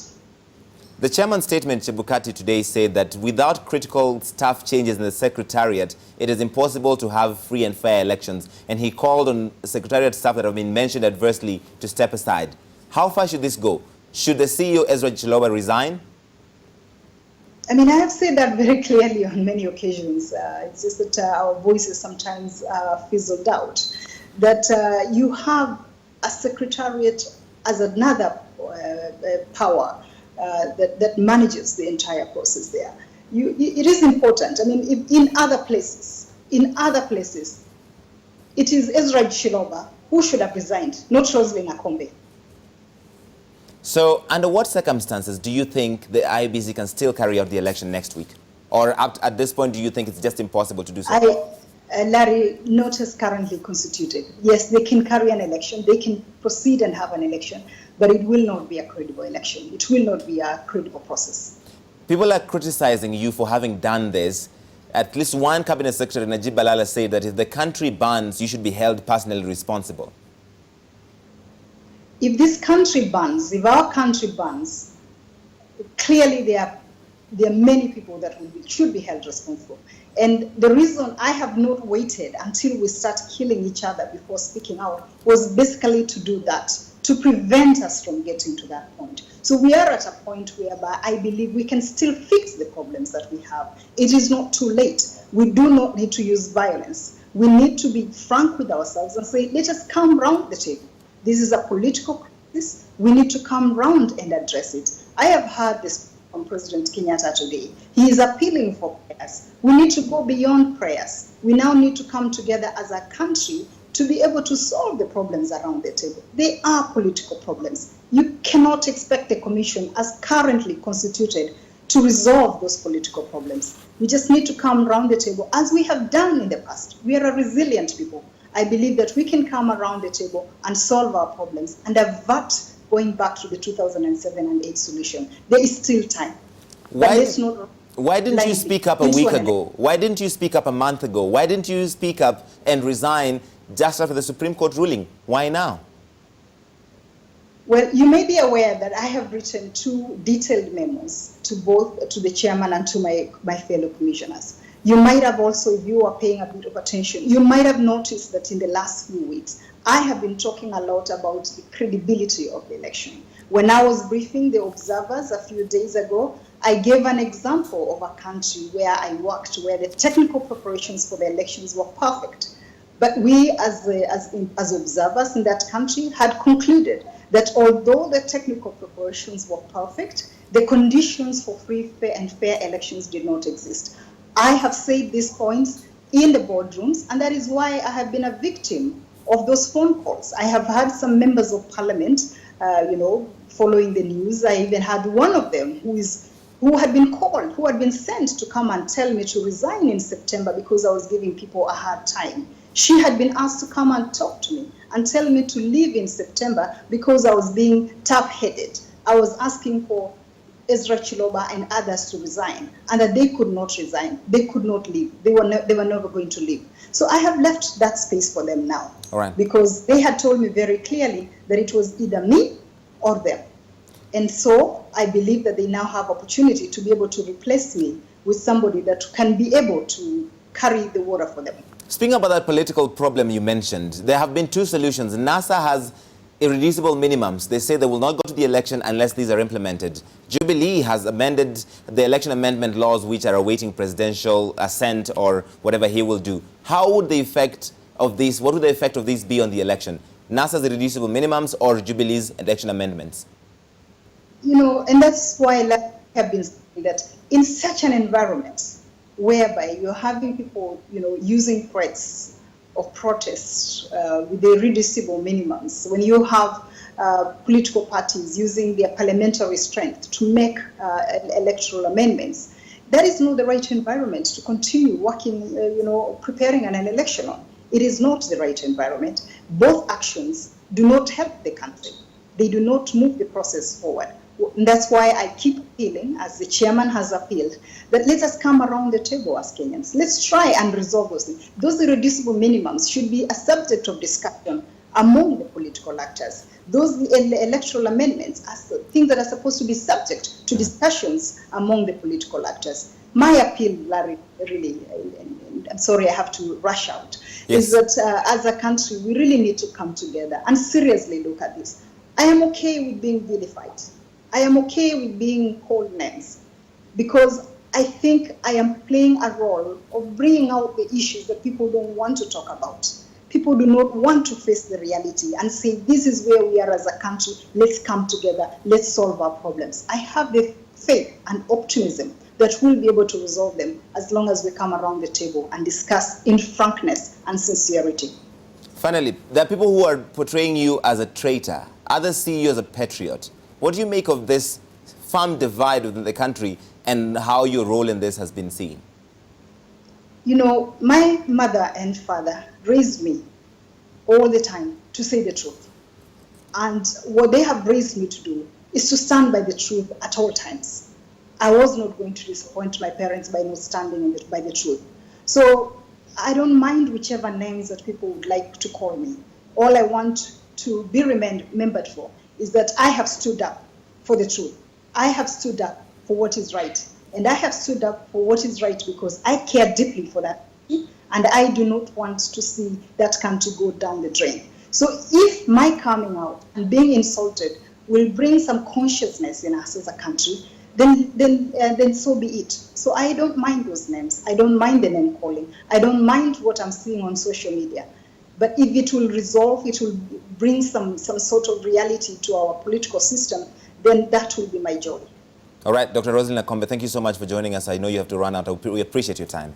The chairman's statement, Chebukati, today said that without critical staff changes in the secretariat, it is impossible to have free and fair elections. And he called on secretariat staff that have been mentioned adversely to step aside. How far should this go? Should the CEO, Ezra Chiloba, resign? I mean, I have said that very clearly on many occasions. It's just that our voices sometimes fizzled out. That you have a secretariat as another power that manages the entire process there. It is important. I mean, if in other places, it is Ezra Chiloba who should have resigned, not Roslyn Akombe. So, under what circumstances do you think the IEBC can still carry out the election next week? Or at this point, do you think it's just impossible to do so? Larry, not as currently constituted. Yes, they can carry an election. They can proceed and have an election, but it will not be a credible election. It will not be a credible process. People are criticizing you for having done this. At least one cabinet secretary, Najib Balala, said that if the country burns, you should be held personally responsible. If this country burns, if our country burns, clearly there are many people that should be held responsible. And the reason I have not waited until we start killing each other before speaking out was basically to do that, to prevent us from getting to that point. So we are at a point whereby I believe we can still fix the problems that we have. It is not too late. We do not need to use violence. We need to be frank with ourselves and say, let us come round the table. This is a political crisis. We need to come round and address it. I have heard this from President Kenyatta today. He is appealing for prayers. We need to go beyond prayers. We now need to come together as a country to be able to solve the problems around the table. They are political problems. You cannot expect the commission, as currently constituted, to resolve those political problems. We just need to come around the table, as we have done in the past. We are a resilient people. I believe that we can come around the table and solve our problems and avert going back to the 2007 and 2008 solution. There is still time. Why didn't you speak up a week ago? Why didn't you speak up a month ago? Why didn't you speak up and resign just after the Supreme Court ruling? Why now? Well, you may be aware that I have written 2 detailed memos to both the chairman and to my fellow commissioners. You might have also, if you are paying a bit of attention, you might have noticed that in the last few weeks, I have been talking a lot about the credibility of the election. When I was briefing the observers a few days ago, I gave an example of a country where I worked, where the technical preparations for the elections were perfect. But we, as observers in that country, had concluded that although the technical preparations were perfect, the conditions for free, fair, and fair elections did not exist. I have said these points in the boardrooms, and that is why I have been a victim of those phone calls. I have had some members of parliament, following the news. I even had one of them who is who had been called, who had been sent to come and tell me to resign in September because I was giving people a hard time. She had been asked to come and talk to me and tell me to leave in September because I was being tough-headed. I was asking for Ezra Chiloba and others to resign, and that they could not resign. They could not leave. They were never going to leave. So I have left that space for them now. All right. Because they had told me very clearly that it was either me or them. And so I believe that they now have opportunity to be able to replace me with somebody that can be able to carry the water for them. Speaking about that political problem you mentioned, there have been two solutions. NASA has irreducible minimums. They say they will not go to the election unless these are implemented. Jubilee has amended the election amendment laws which are awaiting presidential assent or whatever he will do. How would the effect of these, what would the effect of these be on the election? NASA's irreducible minimums or Jubilee's election amendments? You know, and that's why I have been saying that in such an environment whereby you're having people, you know, using threats of protest with the irreducible minimums, when you have political parties using their parliamentary strength to make electoral amendments, that is not the right environment to continue working, you know, preparing an election on. It is not the right environment. Both actions do not help the country. They do not move the process forward. And that's why I keep appealing, as the chairman has appealed, that let us come around the table as Kenyans. Let's try and resolve those things. Those irreducible minimums should be a subject of discussion among the political actors. Those electoral amendments are things that are supposed to be subject to discussions among the political actors. My appeal, Larry, really, and I'm sorry I have to rush out, is that as a country, we really need to come together and seriously look at this. I am okay with being vilified. I am okay with being called names because I think I am playing a role of bringing out the issues that people don't want to talk about. People do not want to face the reality and say, this is where we are as a country, let's come together, let's solve our problems. I have the faith and optimism that we'll be able to resolve them as long as we come around the table and discuss in frankness and sincerity. Finally, there are people who are portraying you as a traitor. Others see you as a patriot. What do you make of this firm divide within the country and how your role in this has been seen? You know, my mother and father raised me all the time to say the truth. And what they have raised me to do is to stand by the truth at all times. I was not going to disappoint my parents by not standing by the truth. So I don't mind whichever names that people would like to call me. All I want to be remembered for is that I have stood up for the truth. I have stood up for what is right. And I have stood up for what is right because I care deeply for that country, and I do not want to see that country go down the drain. So if my coming out and being insulted will bring some consciousness in us as a country, then so be it. So I don't mind those names. I don't mind the name calling. I don't mind what I'm seeing on social media. But if it will resolve, it will bring some sort of reality to our political system, then that will be my joy. All right, Dr. Rosalyn Akombe, thank you so much for joining us. I know you have to run out. We appreciate your time.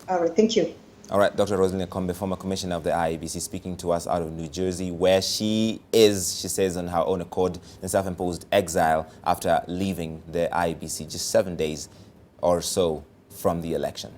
All right, thank you. All right, Dr. Rosalyn Akombe, former commissioner of the IEBC, speaking to us out of New Jersey, where she is, she says, on her own accord, in self-imposed exile after leaving the IEBC just 7 days or so from the election.